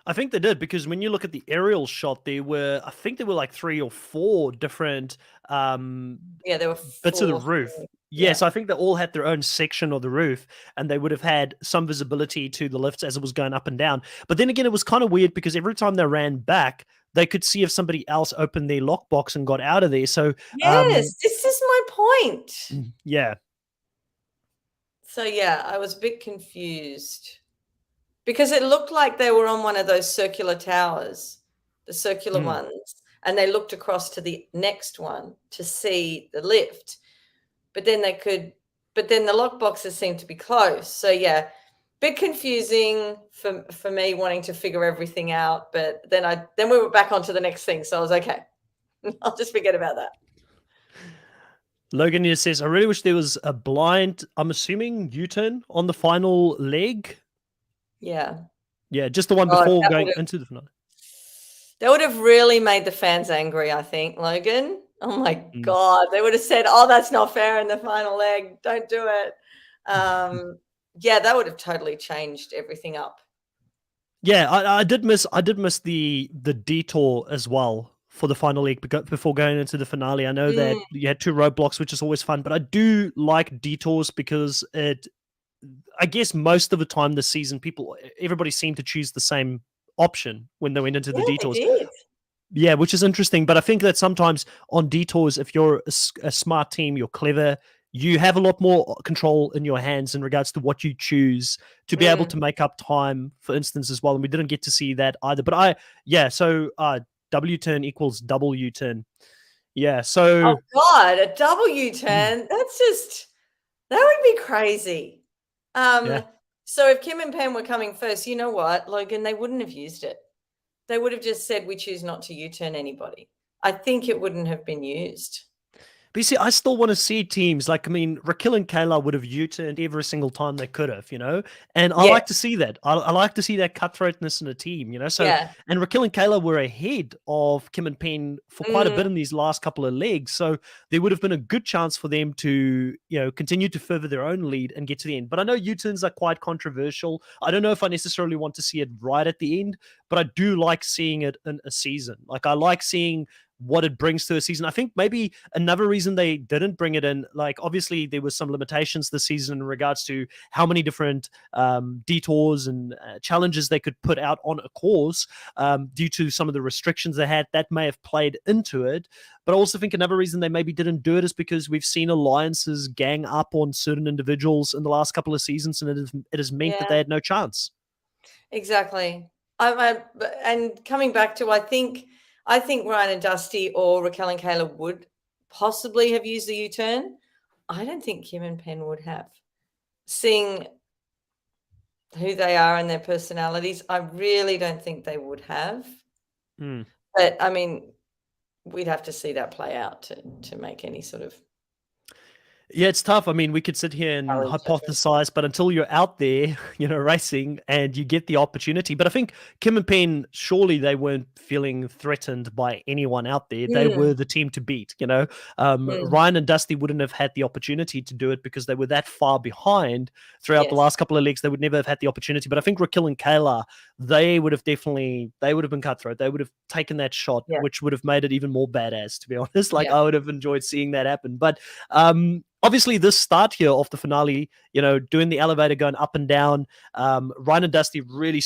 I think they did because when you look at the aerial shot, I think there were like 3 or 4 different Yeah, there were bits of the 4 for roof. me. Yes, Yeah. I think they all had their own section of the roof, and they would have had some visibility to the lifts as it was going up and down. But then again, it was kind of weird because every time they ran back, they could see if somebody else opened their lockbox and got out of there. So, Yes, this is my point. yeah. So, yeah, I was a bit confused because it looked like they were on one of those circular towers, the circular Mm. ones, and they looked across to the next one to see the lift. But then the lock boxes seem to be close. So yeah, bit confusing for me wanting to figure everything out. But then we were back onto the next thing. So I was okay. I'll just forget about that. Logan here says, I really wish there was a blind, I'm assuming, U-turn on the final leg. Yeah. Yeah, just the one God, before going into the finale. that would have really made the fans angry, I think, Logan. Oh my Mm. God. They would have said, oh, that's not fair in the final leg. Don't do it. Yeah, that would have totally changed everything up. Yeah, I did miss the detour as well for the final leg before going into the finale. I know that Mm, you had 2 roadblocks, which is always fun, but I do like detours because I guess most of the time this season, everybody seemed to choose the same option when they went into the yeah, they detours. did. Yeah, which is interesting. But I think that sometimes on detours, if you're a smart team, you're clever, you have a lot more control in your hands in regards to what you choose to be able Mm. to make up time, for instance, as well. And we didn't get to see that either. But so W turn equals double U turn. Yeah. Oh So God, a double mm, U-turn. That would be crazy. yeah. So if Kim and Pam were coming first, you know what, Logan, they wouldn't have used it. They would have just said, we choose not to U-turn anybody. I think it wouldn't have been used. But you see, I still want to see teams like, I mean, Raquel and Kayla would have U-turned every single time they could have, and I like to Yes. see that. I like to see that cutthroatness in a team. So, Yeah. and Raquel and Kayla were ahead of Kim and Penn for quite a Mm, bit in these last couple of legs. So there would have been a good chance for them to, continue to further their own lead and get to the end. But I know U-turns are quite controversial. I don't know if I necessarily want to see it right at the end, but I do like seeing it in a season. Like I like seeing what it brings to a season. I think maybe another reason they didn't bring it in, like obviously there was some limitations this season in regards to how many different detours and challenges they could put out on a course due to some of the restrictions they had. That may have played into it. But I also think another reason they maybe didn't do it is because we've seen alliances gang up on certain individuals in the last couple of seasons, and it has meant that yeah, they had no chance. exactly. And coming back to, I think Ryan and Dusty or Raquel and Kayla would possibly have used the U-turn. I don't think Kim and Penn would have. Seeing who they are and their personalities, I really don't think they would have. Hmm. But I mean, we'd have to see that play out to make any sort of Yeah, it's tough. I mean, we could sit here and valid judgment. hypothesize, but until you're out there, racing and you get the opportunity. But I think Kim and Penn, surely they weren't feeling threatened by anyone out there. They Mm, were the team to beat. mm, Ryan and Dusty wouldn't have had the opportunity to do it because they were that far behind throughout the yes. last couple of legs. They would never have had the opportunity. But I think Raquel and Kayla, they would have been cutthroat. They would have taken that shot, Yeah. which would have made it even more badass, to be honest. Like, Yeah. I would have enjoyed seeing that happen. But obviously, this start here of the finale, doing the elevator going up and down, Ryan and Dusty really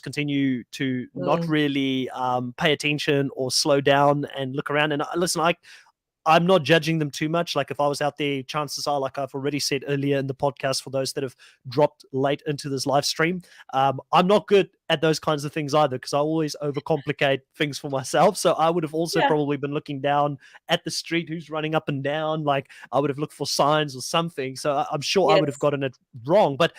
continue to not really pay attention or slow down and look around. And listen, I'm not judging them too much. Like, if I was out there, chances are, like I've already said earlier in the podcast, for those that have dropped late into this live stream, I'm not good at those kinds of things either, because I always overcomplicate things for myself. So I would have also probably been looking down at the street, who's running up and down. Like, I would have looked for signs or something. So I'm sure I would have gotten it wrong. But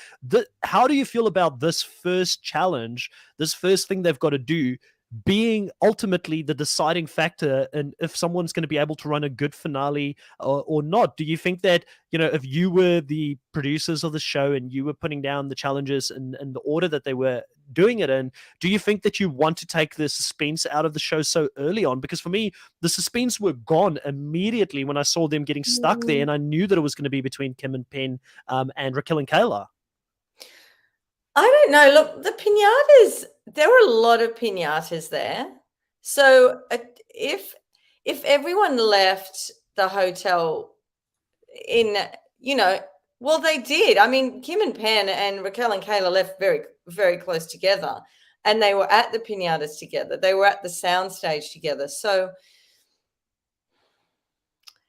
how do you feel about this first challenge, this first thing they've got to do, being ultimately the deciding factor in if someone's going to be able to run a good finale or not? Do you think that, if you were the producers of the show and you were putting down the challenges in the order that they were doing it in, do you think that you want to take the suspense out of the show so early on? Because for me, the suspense were gone immediately when I saw them getting stuck there, and I knew that it was going to be between Kim and Penn and Raquel and Kayla. I don't know. Look, the pinatas, there were a lot of pinatas there. So if everyone left the hotel in, well, they did. I mean, Kim and Penn and Raquel and Kayla left very, very close together, and they were at the pinatas together. They were at the soundstage together. So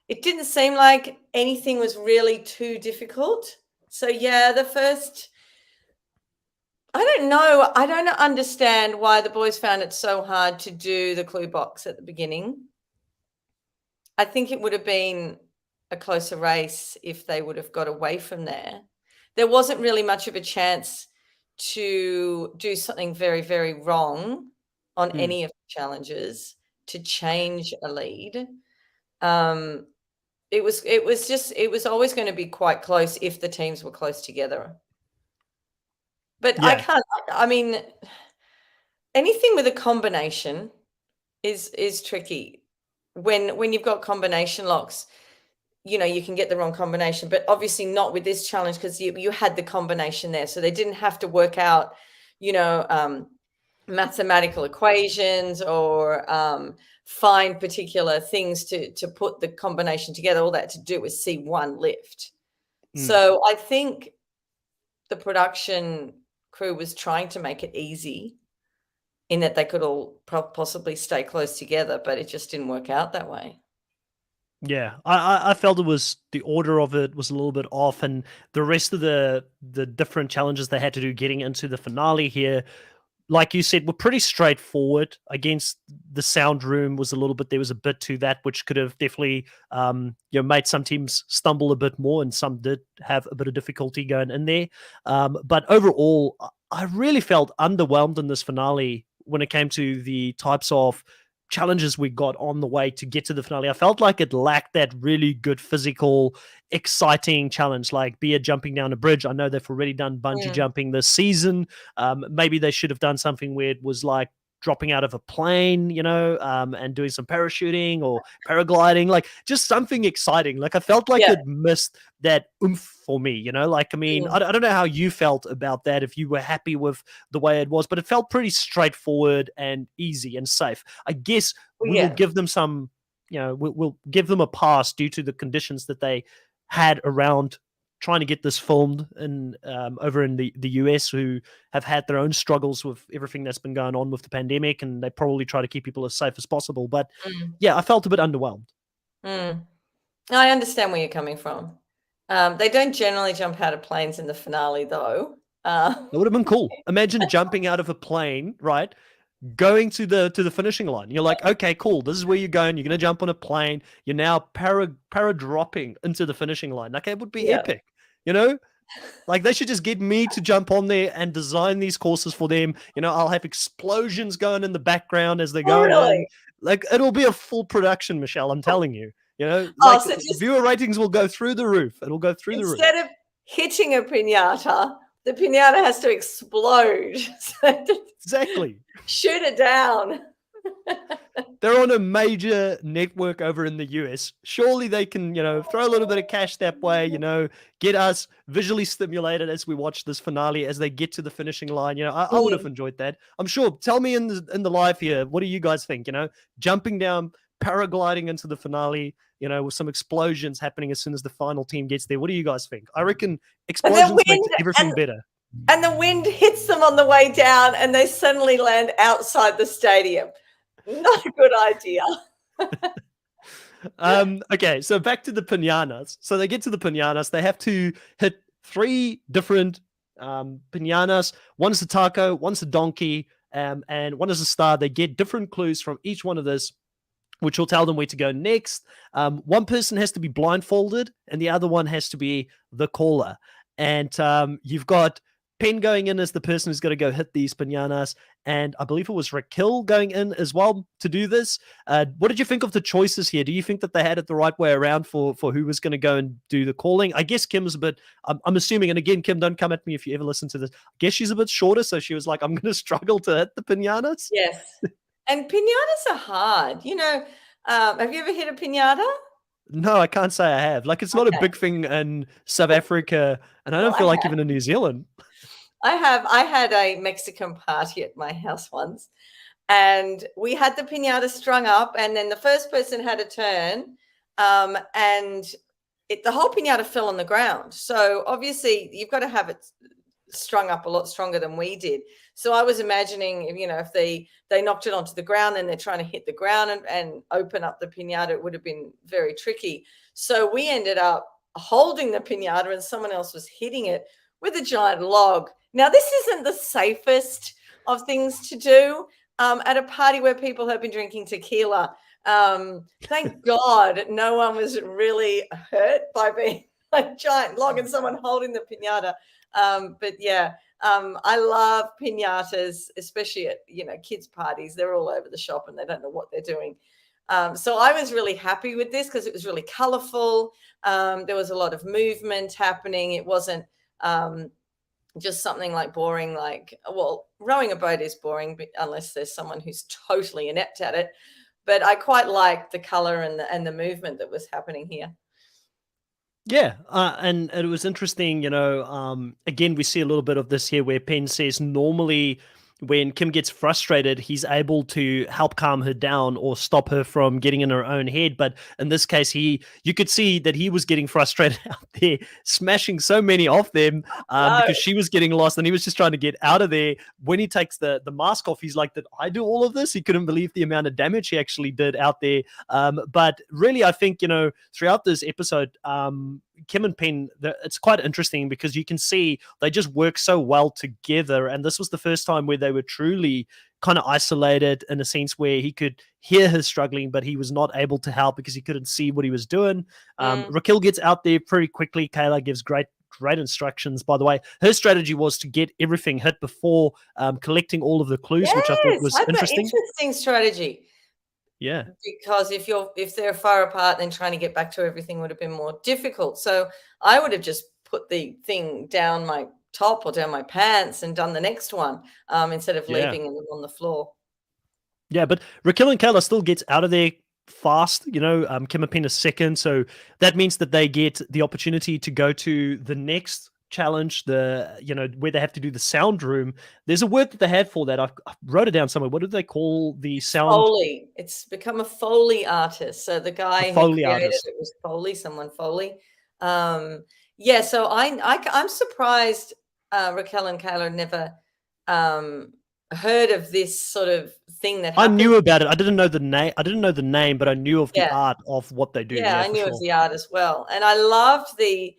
it didn't seem like anything was really too difficult. So yeah, the first, I don't know. I don't understand why the boys found it so hard to do the clue box at the beginning. I think it would have been a closer race if they would have got away from there. There wasn't really much of a chance to do something very, very wrong on any of the challenges to change a lead. It was always going to be quite close if the teams were close together. But I mean, anything with a combination is tricky. When you've got combination locks, you can get the wrong combination, but obviously not with this challenge, because you had the combination there. So they didn't have to work out, mathematical equations or find particular things to put the combination together. All that to do was see one lift. So I think the production crew was trying to make it easy in that they could all possibly stay close together, but it just didn't work out that way. Yeah, I felt it was, the order of it was a little bit off, and the rest of the different challenges they had to do getting into the finale here, like you said, were pretty straightforward. Against the sound room was there was a bit to that, which could have definitely made some teams stumble a bit more, and some did have a bit of difficulty going in there. But overall, I really felt underwhelmed in this finale when it came to the types of challenges we got on the way to get to the finale. I felt like it lacked that really good physical, exciting challenge, like be it jumping down a bridge. I know they've already done bungee jumping this season. Maybe they should have done something where it was like dropping out of a plane, and doing some parachuting or paragliding, like just something exciting. Like, I felt like it missed that oomph for me, like, I mean, I don't know how you felt about that, if you were happy with the way it was, but it felt pretty straightforward and easy and safe. I guess we will give them some, we'll give them a pass due to the conditions that they had around trying to get this filmed in over in the US, who have had their own struggles with everything that's been going on with the pandemic, and they probably try to keep people as safe as possible. But yeah, I felt a bit underwhelmed. I understand where you're coming from. They don't generally jump out of planes in the finale, though. That would have been cool. Imagine jumping out of a plane, right? Going to the finishing line. You're like, okay, cool. This is where you're going. You're going to jump on a plane. You're now para dropping into the finishing line. Like, it would be epic, Like, they should just get me to jump on there and design these courses for them. I'll have explosions going in the background as they're going in. Like, it'll be a full production, Michelle. I'm telling you. Like, so just, viewer ratings will go through the roof. It'll go through the roof. Instead of hitting a pinata, the pinata has to explode. Exactly. Shoot it down. They're on a major network over in the US. Surely they can, throw a little bit of cash that way, get us visually stimulated as we watch this finale as they get to the finishing line. I would have Mm. enjoyed that. I'm sure. Tell me in the live here, what do you guys think? Jumping down, paragliding into the finale, with some explosions happening as soon as the final team gets there. What do you guys think? I reckon And the explosions makes wind everything better. and the wind hits them on the way down, and they suddenly land outside the stadium. Not a good idea. Okay, so back to the pinatas. So they get to the pinatas. They have to hit 3 different pinatas. One's a taco, one's a donkey, and one is a star. They get different clues from each one of this, which will tell them where to go next. One person has to be blindfolded, and the other one has to be the caller. And you've got Penn going in as the person who's going to go hit these pinatas, and I believe it was Raquel going in as well to do this. What did you think of the choices here? Do you think that they had it the right way around for who was going to go and do the calling? I guess Kim's a bit, I'm assuming, and again, Kim, don't come at me if you ever listen to this. I guess she's a bit shorter, so she was like, I'm going to struggle to hit the pinatas. Yes. And pinatas are hard. Have you ever hit a pinata? No, I can't say I have. Like, it's not a big thing in South Africa, and I don't feel like even in New Zealand. I had a Mexican party at my house once, and we had the pinata strung up, and then the first person had a turn, and the whole pinata fell on the ground. So obviously you've got to have it strung up a lot stronger than we did. So I was imagining, if they knocked it onto the ground and they're trying to hit the ground and open up the pinata, it would have been very tricky. So we ended up holding the pinata and someone else was hitting it with a giant log. Now, this isn't the safest of things to do at a party where people have been drinking tequila. Thank God no one was really hurt by being a giant log and someone holding the pinata. But yeah, I love pinatas, especially at, kids' parties. They're all over the shop and they don't know what they're doing. So I was really happy with this because it was really colorful. There was a lot of movement happening. It wasn't just something like boring, rowing a boat is boring unless there's someone who's totally inept at it. But I quite liked the color and the movement that was happening here. Yeah, and it was interesting, again, we see a little bit of this here where Penn says normally when Kim gets frustrated, he's able to help calm her down or stop her from getting in her own head. But in this case, you could see that he was getting frustrated out there, smashing so many of them because she was getting lost and he was just trying to get out of there. When he takes the mask off, he's like, did I do all of this? He couldn't believe the amount of damage he actually did out there. But really, I think, throughout this episode, Kim and Penn, it's quite interesting because you can see they just work so well together. And this was the first time where they were truly kind of isolated in a sense where he could hear her struggling, but he was not able to help because he couldn't see what he was doing. Raquel gets out there pretty quickly. Kayla gives great instructions. By the way, her strategy was to get everything hit before collecting all of the clues, which I thought was interesting. Interesting strategy. Yeah. Because if they're far apart, then trying to get back to everything would have been more difficult. So I would have just put the thing down my top or down my pants and done the next one instead of leaving them on the floor. Yeah, but Raquel and Kayla still gets out of there fast. Kim and Penn is second, so that means that they get the opportunity to go to the next challenge, where they have to do the sound room. There's a word that they had for that. I wrote it down somewhere. What do they call the sound? Foley. It's become a Foley artist. So the guy who created it was Foley, someone Foley. Yeah, so I'm surprised Raquel and Kayla never heard of this sort of thing that happened. I knew about it. I didn't know the name, but I knew of the art of what they do. Yeah, I knew of the art as well. And I loved the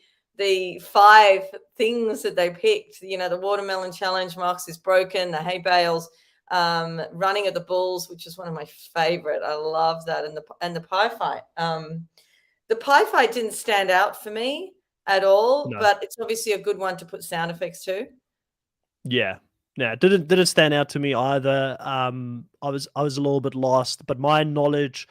5 things that they picked. The watermelon challenge, Marks is broken, the hay bales, running of the bulls, which is one of my favorite. I love that. And the pie fight. The pie fight didn't stand out for me at all, but it's obviously a good one to put sound effects to. Yeah. No, it didn't stand out to me either. I was a little bit lost, but my knowledge,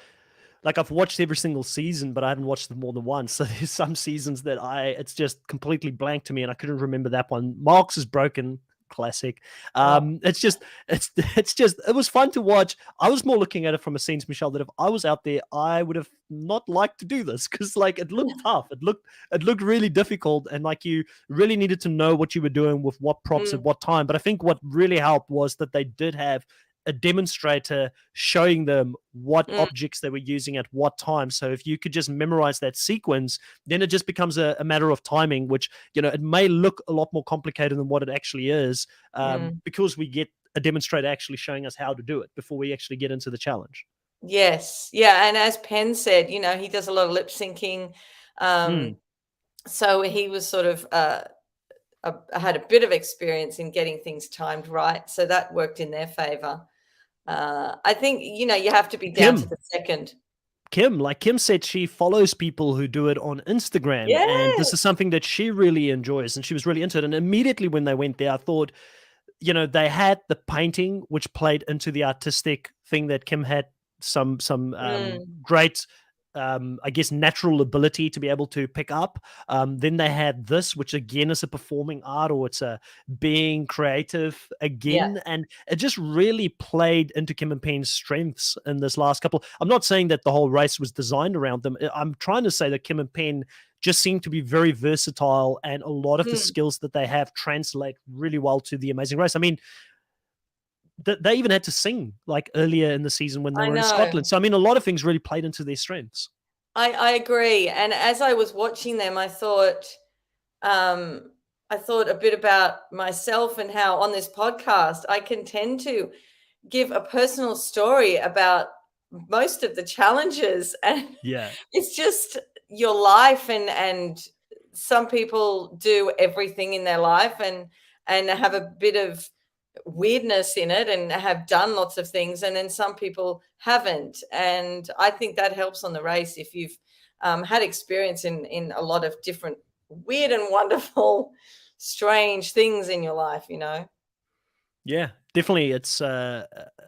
like I've watched every single season, but I haven't watched them more than once. So there's some seasons that it's just completely blank to me, and I couldn't remember that one. Marks is broken. classic. Oh, It's just, it's just, it was fun to watch. I was more looking at it from a sense, Michelle, that if I was out there, I would have not liked to do this because like it looked tough. It looked really difficult, and like you really needed to know what you were doing with what props at mm, what time. But I think what really helped was that they did have a demonstrator showing them what mm, objects they were using at what time. So if you could just memorize that sequence, then it just becomes a matter of timing, which, it may look a lot more complicated than what it actually is, mm. because we get a demonstrator actually showing us how to do it before we actually get into the challenge. Yes. Yeah, and as Penn said, he does a lot of lip syncing. Mm. Um, so he was sort of, had a bit of experience in getting things timed right, so that worked in their favor. I think, you have to be down to Kim, the second. like Kim said, she follows people who do it on Instagram, and this is Yes. something that she really enjoys, and she was really into it. And immediately when they went there, I thought, they had the painting, which played into the artistic thing that Kim had some Mm, great, I guess, natural ability to be able to pick up. Then they had this, which again is a performing art, or it's a being creative yeah. again, and it just really played into Kim and Penn's strengths in this last couple. I'm not saying that the whole race was designed around them. I'm trying to say that Kim and Penn just seem to be very versatile, and a lot of the Mm, skills that they have translate really well to the Amazing Race. I mean, they even had to sing like earlier in the season when they I were in know. Scotland. So I mean, a lot of things really played into their strengths. I agree, and as I was watching them, um, I thought a bit about myself and how on this podcast I can tend to give a personal story about most of the challenges, and Yeah. it's just your life, and some people do everything in their life and have a bit of weirdness in it and have done lots of things, and then some people haven't, and I think that helps on the race if you've had experience in a lot of different weird and wonderful strange things in your life. Yeah, definitely. It's a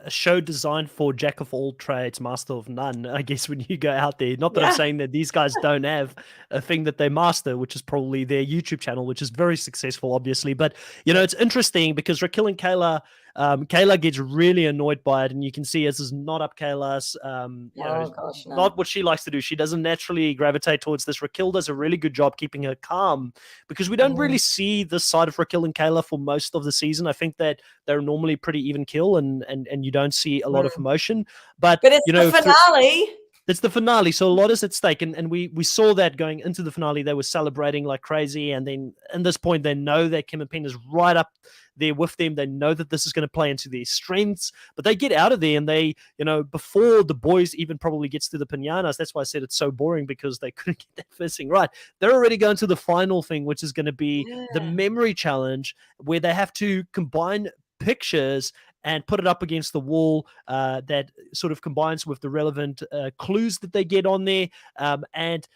show designed for jack of all trades, master of none. I guess when you go out there, not that I'm Yeah. saying that these guys don't have a thing that they master, which is probably their YouTube channel, which is very successful, obviously. But it's interesting because Raquel and Kayla, Kayla gets really annoyed by it, and you can see this is not up Kayla's. Oh gosh, no. Not what she likes to do. She doesn't naturally gravitate towards this. Raquel does a really good job keeping her calm because we don't Mm, really see this side of Raquel and Kayla for most of the season. I think that they're normally pretty even kill, and you don't see a lot of mm. emotion. But But it's the finale. it's the finale, so a lot is at stake, and we saw that going into the finale. They were celebrating like crazy, and then at this point, they know that Kim and Penn is right up there with them. They know that this is going to play into their strengths, but they get out of there, and they, before the boys even probably gets to the pinatas. That's why I said it's so boring because they couldn't get that first thing right. They're already going to the final thing, which is going to be the Yeah. memory challenge, where they have to combine pictures and put it up against the wall, that sort of combines with the relevant clues that they get on there. And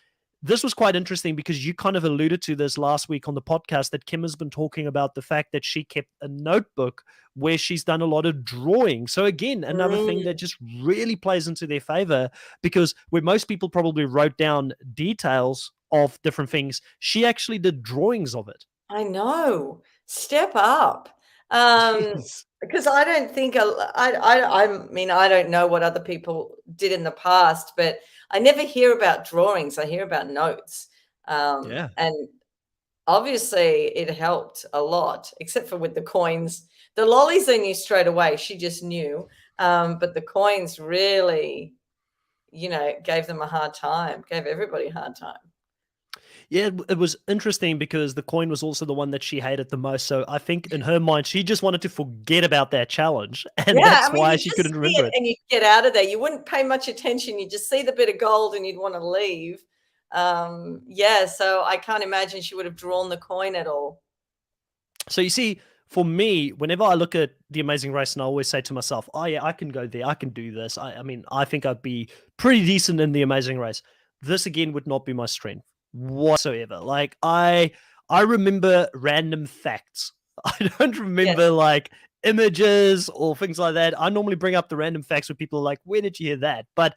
this was quite interesting because you kind of alluded to this last week on the podcast, that Kim has been talking about the fact that she kept a notebook where she's done a lot of drawing. So again, another thing that Mm, just really plays into their favor, because where most people probably wrote down details of different things, she actually did drawings of it. I know. Step up. Um, Yes. because I don't think I mean, I don't know what other people did in the past, but I never hear about drawings. I hear about notes. Yeah. And obviously it helped a lot, except for with the coins. The lollies they knew straight away. She just knew. But the coins really, gave them a hard time, gave everybody a hard time. Yeah, it was interesting because the coin was also the one that she hated the most. So I think in her mind, she just wanted to forget about that challenge. And Yeah, that's I mean, why you she just couldn't see remember it it. and you get out of there. You wouldn't pay much attention. You just see the bit of gold and you'd want to leave. Yeah, so I can't imagine she would have drawn the coin at all. So you see, for me, whenever I look at the Amazing Race, and I always say to myself, "Oh yeah, I can go there. I can do this." I mean, I think I'd be pretty decent in the Amazing Race. This again would not be my strength whatsoever. Like I remember random facts. I don't remember Yes. like images or things like that. I normally bring up the random facts where people are like, "Where did you hear that?" But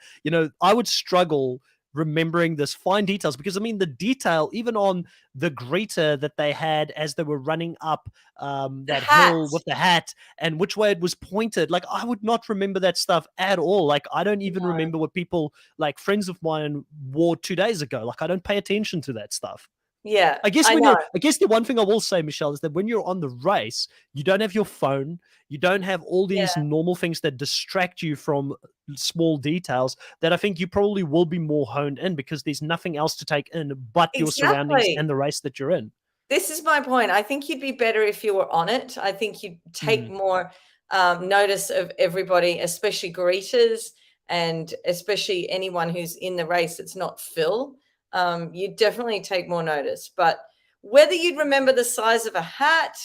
I would struggle remembering this fine details, because I mean the detail even on the greeter that they had as they were running up The that hat. hill with the hat and which way it was pointed. Like I would not remember that stuff at all. Like I don't even No. remember what people like friends of mine wore 2 days ago. Like I don't pay attention to that stuff. Yeah, I guess I when know. you're, I guess the one thing I will say, Michelle, is that when you're on the race, you don't have your phone, you don't have all these Yeah, normal things that distract you from small details. That I think you probably will be more honed in because there's nothing else to take in but your surroundings exactly. and the race that you're in. This is my point. I think you'd be better if you were on it. I think you'd take Mm. more notice of everybody, especially greeters and especially anyone who's in the race that's not Phil. You'd definitely take more notice. But whether you'd remember the size of a hat,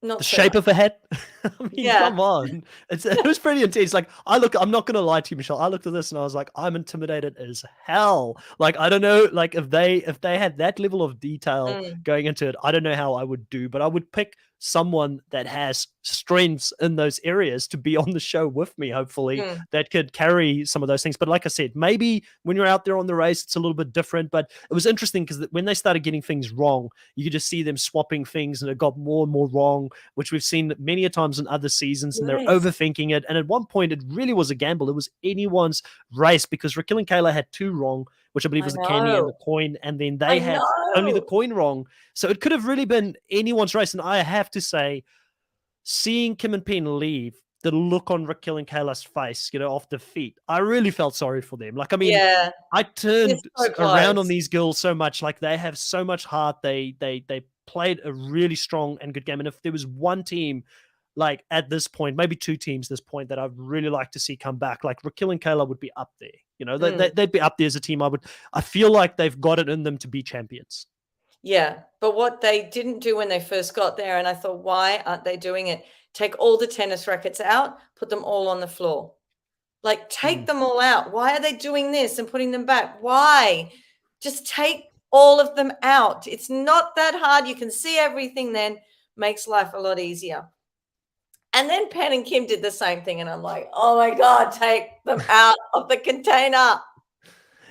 not The so shape much. of a head. I mean, Yeah. come on. It was pretty intense. Like I'm not gonna lie to you, Michelle. I looked at this and I was like, I'm intimidated as hell. Like, I don't know, like if they had that level of detail Mm, going into it, I don't know how I would do, but I would pick someone that has strengths in those areas to be on the show with me, hopefully, mm, that could carry some of those things. But like I said, maybe when you're out there on the race, it's a little bit different. But it was interesting because when they started getting things wrong, you could just see them swapping things and it got more and more wrong, which we've seen many a times in other seasons, and they're yes. overthinking it. And at one point, it really was a gamble. It was anyone's race because Raquel and Kayla had two wrong, which I believe I was the candy and the know. coin, and then I they had only the know. coin wrong. So it could have really been anyone's race. And I have to say, seeing Kim and Penn leave, the look on Raquel and Kayla's face, off defeat, I really felt sorry for them. Like, I mean, Yeah. I They're turned so around on close. these girls so much. Like they have so much heart. They played a really strong and good game. And if there was one team, like at this point, maybe two teams this point that I'd really like to see come back, like Raquel and Kayla would be up there. Mm. They'd be up there as a team. I feel like they've got it in them to be champions. Yeah, but what they didn't do when they first got there, and I thought, why aren't they doing it? Take all the tennis rackets out, put them all on the floor. Like, take Mm. them all out. Why are they doing this and putting them back? Why? Just take all of them out. It's not that hard. You can see everything then, makes life a lot easier. And then Penn and Kim did the same thing, and I'm like, oh my God, take them out of the container.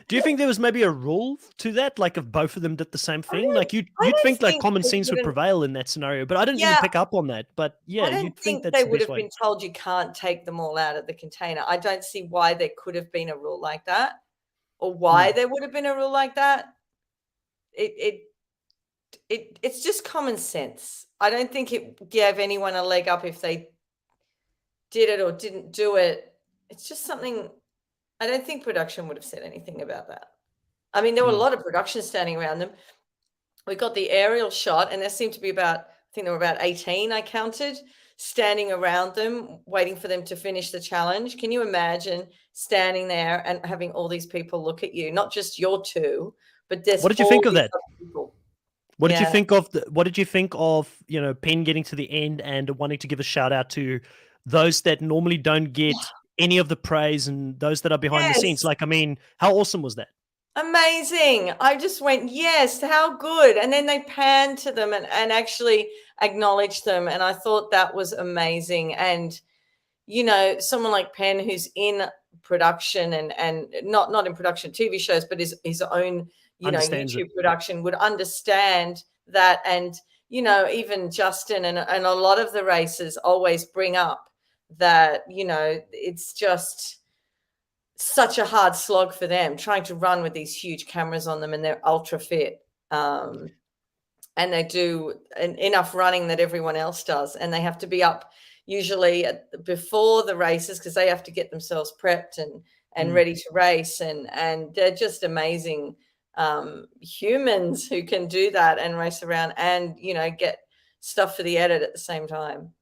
Do you think there was maybe a rule to that? Like if both of them did the same I thing? don't Like you'd I you'd don't think like think common they sense would wouldn't. prevail in that scenario, but I didn't even Yeah, pick up on that. But yeah, I don't you'd think think that's they the would best have way. been told you can't take them all out of the container. I don't see why there could have been a rule like that or why Mm. there would have been a rule like that. It's just common sense. I don't think it gave anyone a leg up if they did it or didn't do it. It's just something I don't think production would have said anything about that. I mean, there were a Mm. lot of production standing around them. We got the aerial shot, and there seemed to be I think there were about 18, I counted, standing around them, waiting for them to finish the challenge. Can you imagine standing there and having all these people look at you? Not just your two, but there's What did you all think of these that? other people. What did you Yeah. think of what did you think of, Penn getting to the end and wanting to give a shout out to those that normally don't get any of the praise and those that are behind the scenes? Yes. Like, I mean, how awesome was that? Amazing. I just went, yes, how good. And then they panned to them and actually acknowledged them. And I thought that was amazing. And someone like Penn who's in production and not in production TV shows, but his own, Understands it. YouTube production would understand that. And, even Justin and a lot of the races always bring up that, it's just such a hard slog for them trying to run with these huge cameras on them and they're ultra fit. And they do enough running that everyone else does. And they have to be up usually before the races because they have to get themselves prepped and Mm. ready to race. And they're just amazing humans who can do that and race around and, get stuff for the edit at the same time.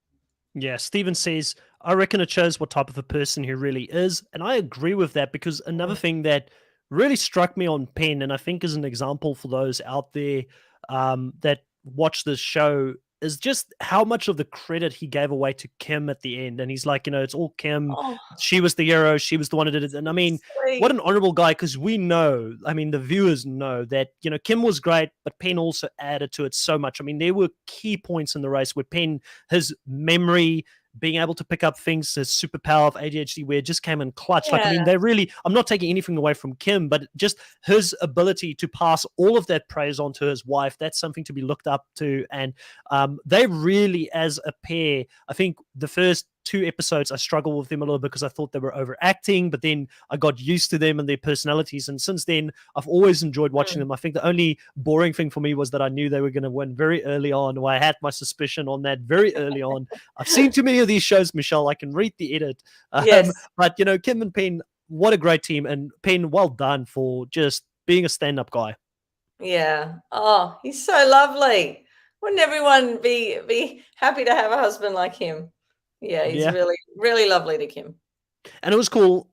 Yeah, Steven says, I reckon it shows what type of a person he really is. And I agree with that because another thing that really struck me on Penn, and I think is an example for those out there that watch this show, is just how much of the credit he gave away to Kim at the end. And he's like, it's all Kim. Oh, She was the hero. She was the one who did it. And I mean, what sweet. an honorable guy, because we know, I mean, the viewers know that, Kim was great, but Penn also added to it so much. I mean, there were key points in the race where Penn, his memory, being able to pick up things, his superpower of ADHD, where it just came in clutch. Like, I mean, Yeah. they really, I'm not taking anything away from Kim, but just his ability to pass all of that praise on to his wife, that's something to be looked up to. And they really, as a pair, I think the first 2 episodes I struggled with them a little bit because I thought they were overacting, but then I got used to them and their personalities, and since then I've always enjoyed watching them. I think the only boring thing for me was that I knew they were going to win very early on, or I had my suspicion on that very early on. I've seen too many of these shows, Michelle. I can read the edit. Yes. But Kim and Penn, what a great team, and Penn, well done for just being a stand-up guy. Yeah. Oh, he's so lovely. Wouldn't everyone be happy to have a husband like him? Yeah, he's Yeah. really, really lovely to Kim. And it was cool,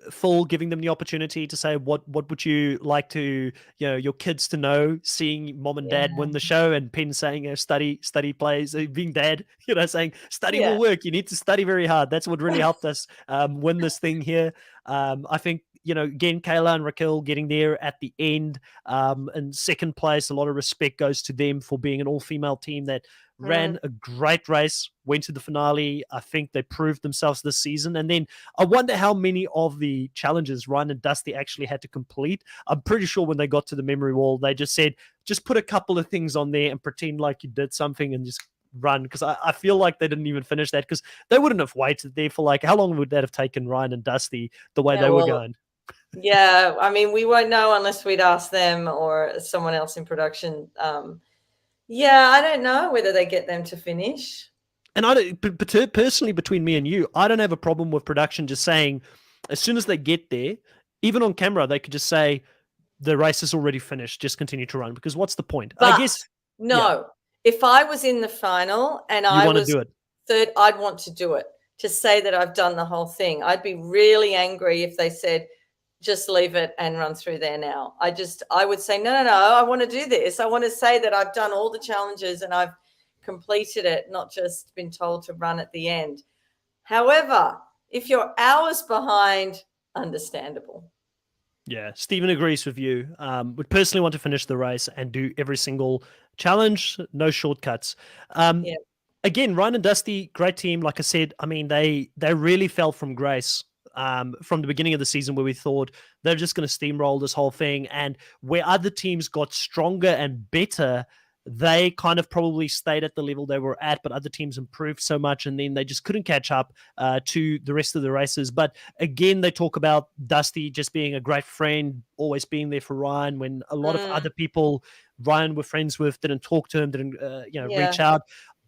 Full giving them the opportunity to say what would you like to, your kids to know, seeing mom and dad Yeah. win the show, and Penn saying, study plays, being dad, saying study Yeah. will work. You need to study very hard. That's what really helped us win this thing here. I think, again, Kayla and Raquel getting there at the end in second place. A lot of respect goes to them for being an all-female team that ran a great race, went to the finale. I think they proved themselves this season. And then I wonder how many of the challenges Ryan and Dusty actually had to complete. I'm pretty sure when they got to the memory wall, they just said, just put a couple of things on there and pretend like you did something and just run. Because I feel like they didn't even finish that, because they wouldn't have waited there for, like, how long would that have taken Ryan and Dusty the way they were going? Yeah, I mean, we won't know unless we'd ask them or someone else in production. Yeah, I don't know whether they get them to finish. And personally, between me and you, I don't have a problem with production just saying, as soon as they get there, even on camera, they could just say, the race is already finished, just continue to run, because what's the point? But I guess, no, if I was in the final and you I want to was do it. third, I'd want to do it, to say that I've done the whole thing. I'd be really angry if they said, just leave it and run through there now. I would say, no, I want to do this. I want to say that I've done all the challenges and I've completed it, not just been told to run at the end. However, if you're hours behind, understandable. Yeah, Stephen agrees with you. Would personally want to finish the race and do every single challenge, no shortcuts. Yeah. Again, Ryan and Dusty, great team. Like I said, I mean, they really fell from grace from the beginning of the season, where we thought they're just going to steamroll this whole thing, and where other teams got stronger and better, they kind of probably stayed at the level they were at, but other teams improved so much, and then they just couldn't catch up to the rest of the races. But again, they talk about Dusty just being a great friend, always being there for Ryan, when a lot of other people Ryan were friends with didn't talk to him, didn't reach out.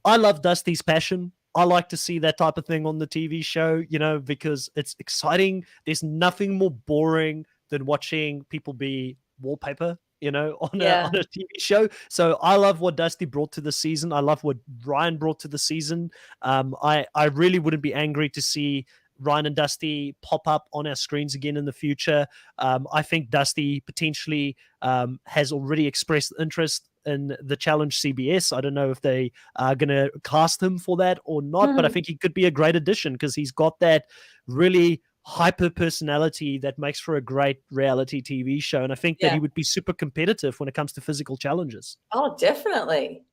I love Dusty's passion. I like to see that type of thing on the TV show, because it's exciting. There's nothing more boring than watching people be wallpaper, on a TV show. So I love what Dusty brought to the season. I love what Ryan brought to the season. I really wouldn't be angry to see Ryan and Dusty pop up on our screens again in the future. I think Dusty potentially has already expressed interest in the challenge CBS. I don't know if they are going to cast him for that or not, but I think he could be a great addition, because he's got that really hyper personality that makes for a great reality TV show. And I think that he would be super competitive when it comes to physical challenges. Oh, definitely.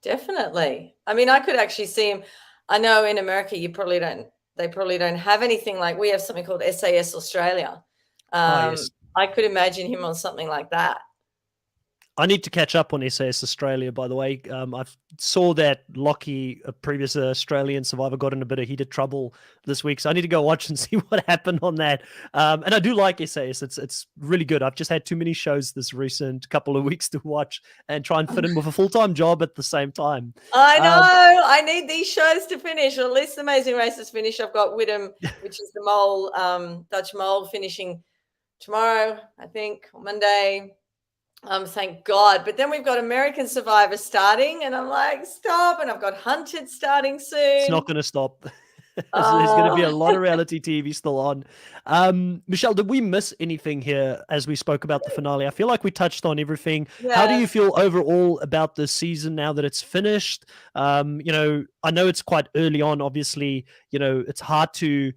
Definitely. I mean, I could actually see him. I know in America, they probably don't have anything like we have, something called SAS Australia. Yes. I could imagine him on something like that. I need to catch up on SAS Australia, by the way. I saw that Lockie, a previous Australian survivor, got in a bit of heated trouble this week, so I need to go watch and see what happened on that. And I do like SAS. It's really good. I've just had too many shows this recent couple of weeks to watch and try and fit in with a full-time job at the same time. I know. I need these shows to finish, or at least the Amazing Races finish. I've got Widom, which is the mole, Dutch mole, finishing tomorrow, I think, on Monday. Thank God. But then we've got American Survivor starting, and I'm like, stop. And I've got Hunted starting soon. It's not going to stop. There's going to be a lot of reality TV still on. Michelle, did we miss anything here as we spoke about the finale? I feel like we touched on everything. Yeah. How do you feel overall about this season now that it's finished? I know it's quite early on. Obviously, it's hard to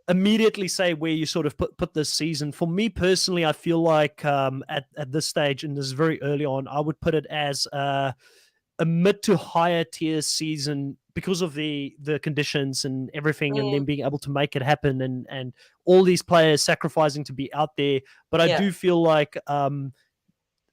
immediately say where you sort of put this season. For me personally, I feel like at this stage, and this is very early on, I would put it as a mid to higher tier season, because of the conditions and everything, and Mm, then being able to make it happen, and all these players sacrificing to be out there. But I yeah, do feel like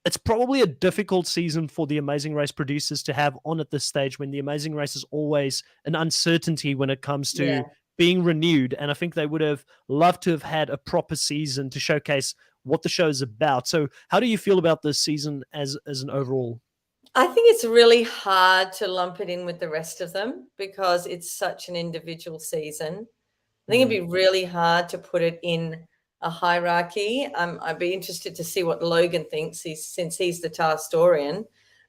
it's probably a difficult season for the Amazing Race producers to have on at this stage, when the Amazing Race is always an uncertainty when it comes to yeah. being renewed. And I think they would have loved to have had a proper season to showcase what the show is about. So how do you feel about this season as an overall? I think it's really hard to lump it in with the rest of them because it's such an individual season. I think Mm. it'd be really hard to put it in a hierarchy. I'd be interested to see what Logan thinks, since he's the Tarstorian,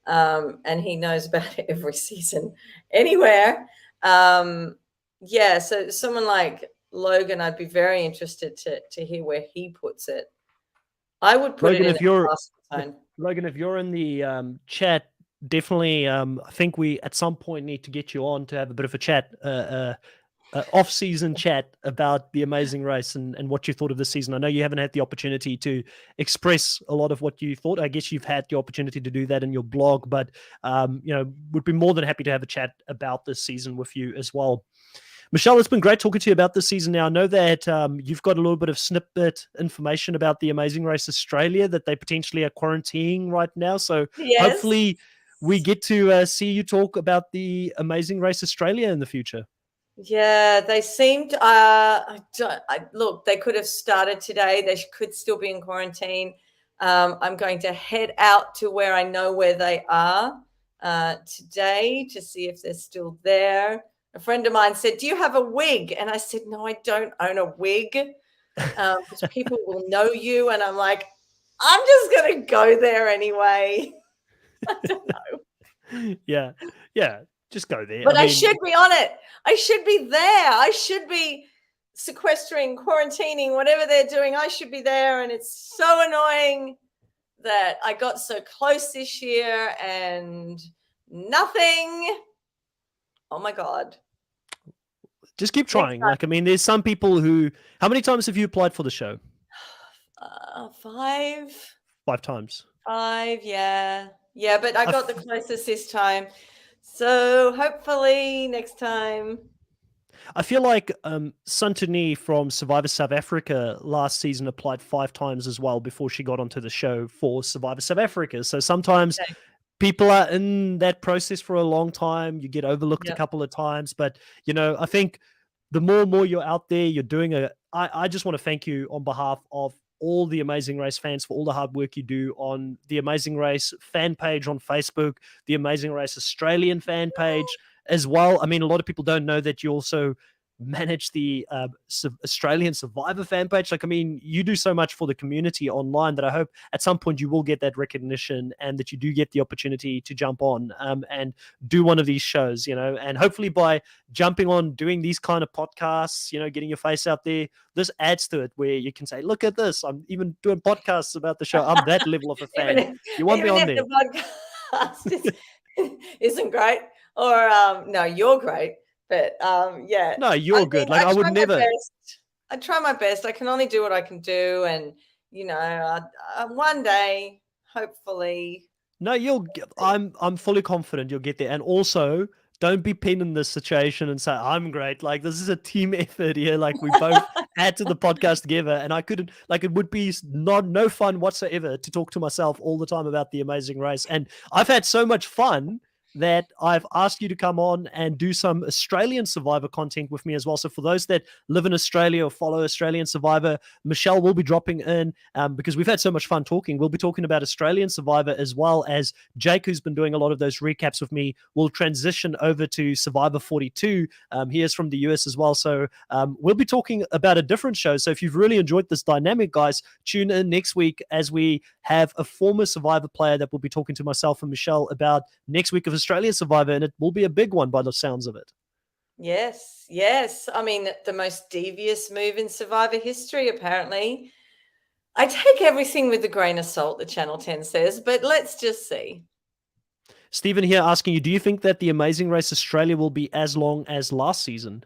and he knows about every season anywhere. Yeah, so someone like Logan, I'd be very interested to hear where he puts it. I would put it Logan, in if a you're classic if, zone. Logan, if you're in the chat, definitely. I think we at some point need to get you on to have a bit of a chat, off-season chat about the Amazing Race, and what you thought of the season. I know you haven't had the opportunity to express a lot of what you thought. I guess you've had the opportunity to do that in your blog, but would be more than happy to have a chat about this season with you as well. Michelle, it's been great talking to you about this season. Now, I know that you've got a little bit of snippet information about the Amazing Race Australia that they potentially are quarantining right now. So Yes. hopefully we get to see you talk about the Amazing Race Australia in the future. Yeah, they seemed. Look, they could have started today. They could still be in quarantine. I'm going to head out to where I know where they are today to see if they're still there. A friend of mine said, "Do you have a wig?" And I said, "No, I don't own a wig because people will know you." And I'm like, "I'm just going to go there anyway." I don't know. Yeah, yeah, just go there. I But I mean, should be on it. I should be there. I should be sequestering, quarantining, whatever they're doing. I should be there. And it's so annoying that I got so close this year and nothing. Oh my God. just keep Next trying. Like, I mean, there's some people who. How many times have you applied for the show? time. Five. 5 times. Five. Yeah. Yeah. But I I got the closest this time. So hopefully next time. I feel like Santini from Survivor South Africa last season applied 5 times as well before she got onto the show for Survivor South Africa. So sometimes Okay. people are in that process for a long time. You get overlooked a Yep. couple of times, but I think the more and more you're out there, you're doing I just want to thank you on behalf of all the Amazing Race fans for all the hard work you do on the Amazing Race fan page on Facebook, the Amazing Race Australian fan page as well. I mean, a lot of people don't know that you also manage the Australian Survivor fan page. Like, I mean, you do so much for the community online that I hope at some point you will get that recognition, and that you do get the opportunity to jump on and do one of these shows, and hopefully by jumping on doing these kind of podcasts, getting your face out there, this adds to it where you can say, look at this, I'm even doing podcasts about the show. I'm that level of a even fan. if, You want me even on if there? the podcast isn't great, or no, you're great, but yeah, No, I you're good. think Like, I would try my never. best. I try my best. I can only do what I can do, and one day, hopefully. No, I'm fully confident you'll get there. And also, don't be pinned in this situation and say I'm great. Like, this is a team effort here. Like, we both add to the podcast together, and I couldn't, like, it would be no fun whatsoever to talk to myself all the time about the Amazing Race. And I've had so much fun that I've asked you to come on and do some Australian Survivor content with me as well. So for those that live in Australia or follow Australian Survivor, Michelle will be dropping in because we've had so much fun talking. We'll be talking about Australian Survivor, as well as Jake, who's been doing a lot of those recaps with me, will transition over to Survivor 42. He is from the US as well. So we'll be talking about a different show. So if you've really enjoyed this dynamic, guys, tune in next week as we have a former Survivor player that will be talking to myself and Michelle about next week of Australian Survivor, and it will be a big one by the sounds of it. Yes, yes. I mean, the most devious move in Survivor history, apparently. I take everything with a grain of salt, the Channel 10 says, but let's just see. Stephen here asking you, do you think that the Amazing Race Australia will be as long as last season?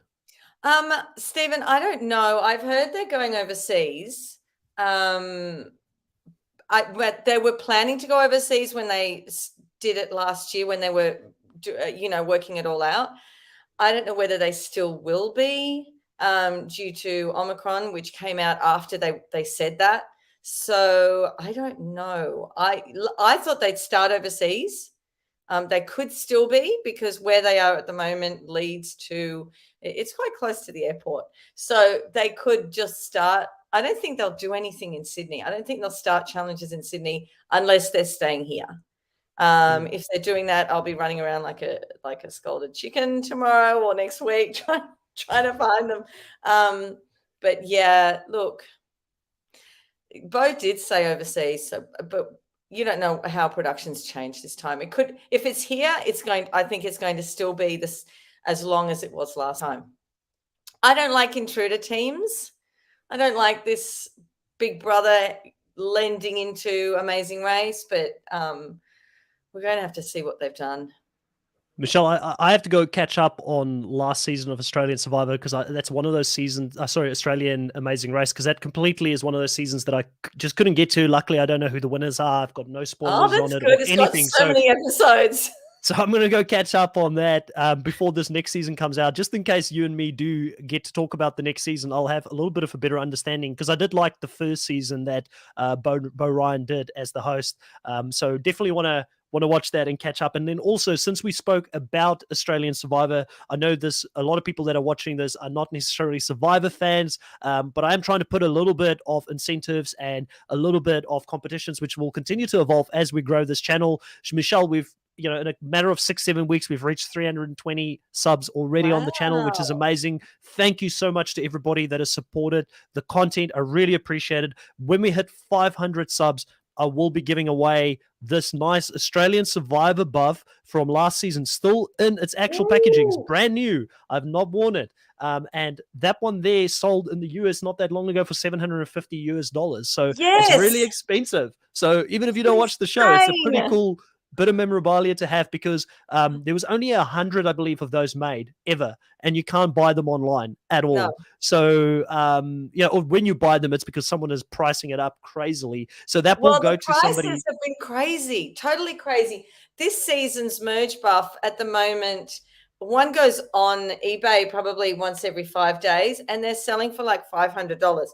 Stephen, I don't know. I've heard they're going overseas. But they were planning to go overseas when they did it last year, when they were, working it all out. I don't know whether they still will be due to Omicron, which came out after they said that. So I don't know. I thought they'd start overseas. They could still be, because where they are at the moment leads to, it's quite close to the airport. So they could just start. I don't think they'll do anything in Sydney. I don't think they'll start challenges in Sydney unless they're staying here. If they're doing that, I'll be running around like a scalded chicken tomorrow or next week trying to find them. But yeah, look, Bo did say overseas, so, but you don't know how production's changed this time. It could, if it's here, I think it's going to still be this as long as it was last time. I don't like intruder teams. I don't like this Big Brother lending into Amazing Race, but we're going to have to see what they've done. Michelle, I have to go catch up on last season of Australian Survivor, because that's one of those seasons. Australian Amazing Race, because that completely is one of those seasons that I just couldn't get to. Luckily, I don't know who the winners are. I've got no spoilers on it or It's anything. Got so many episodes. So I'm going to go catch up on that before this next season comes out, just in case you and me do get to talk about the next season. I'll have a little bit of a better understanding, because I did like the first season that Bo Ryan did as the host. So definitely want to watch that and catch up. And then also, since we spoke about Australian Survivor, I know there's a lot of people that are watching this are not necessarily Survivor fans, but I am trying to put a little bit of incentives and a little bit of competitions, which will continue to evolve as we grow this channel. Michelle, we've, in a matter of 6-7 weeks, we've reached 320 subs already on the channel, which is amazing. Thank you so much to everybody that has supported the content. I really appreciate it. When we hit 500 subs, I will be giving away this nice Australian Survivor buff from last season, still in its actual packaging. It's brand new. I've not worn it. And that one there sold in the US not that long ago for $750. So it's really expensive. So even if you don't watch the show, it's a pretty cool bit of memorabilia to have, because there was only 100, I believe, of those made ever, and you can't buy them online at all. No. So or when you buy them, it's because someone is pricing it up crazily. So that will go to somebody. Prices have been crazy, totally crazy. This season's merge buff at the moment, one goes on eBay probably once every 5 days, and they're selling for like $500.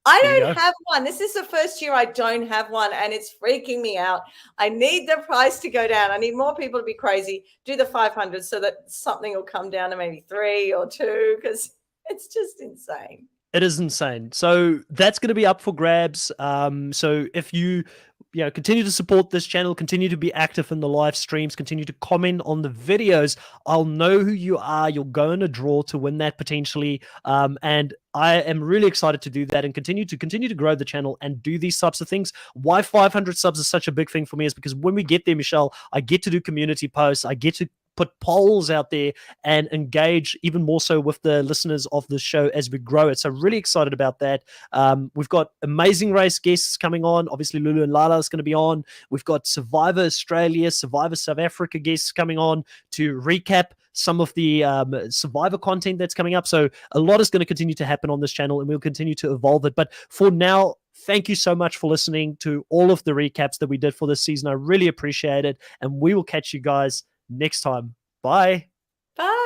I don't have one. This is the first year I don't have one, and it's freaking me out. I need the price to go down. I need more people to be crazy. Do the 500 so that something will come down to maybe 3 or 2, because it's just insane. It is insane. So that's going to be up for grabs. So if you continue to support this channel, continue to be active in the live streams, continue to comment on the videos, I'll know who you are. You'll go in a draw to win that potentially. And I am really excited to do that and continue to grow the channel and do these types of things. Why 500 subs is such a big thing for me is because when we get there, Michelle, I get to do community posts. I get to put polls out there and engage even more so with the listeners of the show as we grow it. So really excited about that. We've got Amazing Race guests coming on. Obviously, Lulu and Lala is going to be on. We've got Survivor Australia, Survivor South Africa guests coming on to recap some of the Survivor content that's coming up. So a lot is going to continue to happen on this channel, and we'll continue to evolve it. But for now, thank you so much for listening to all of the recaps that we did for this season. I really appreciate it, and we will catch you guys next time. Bye. Bye.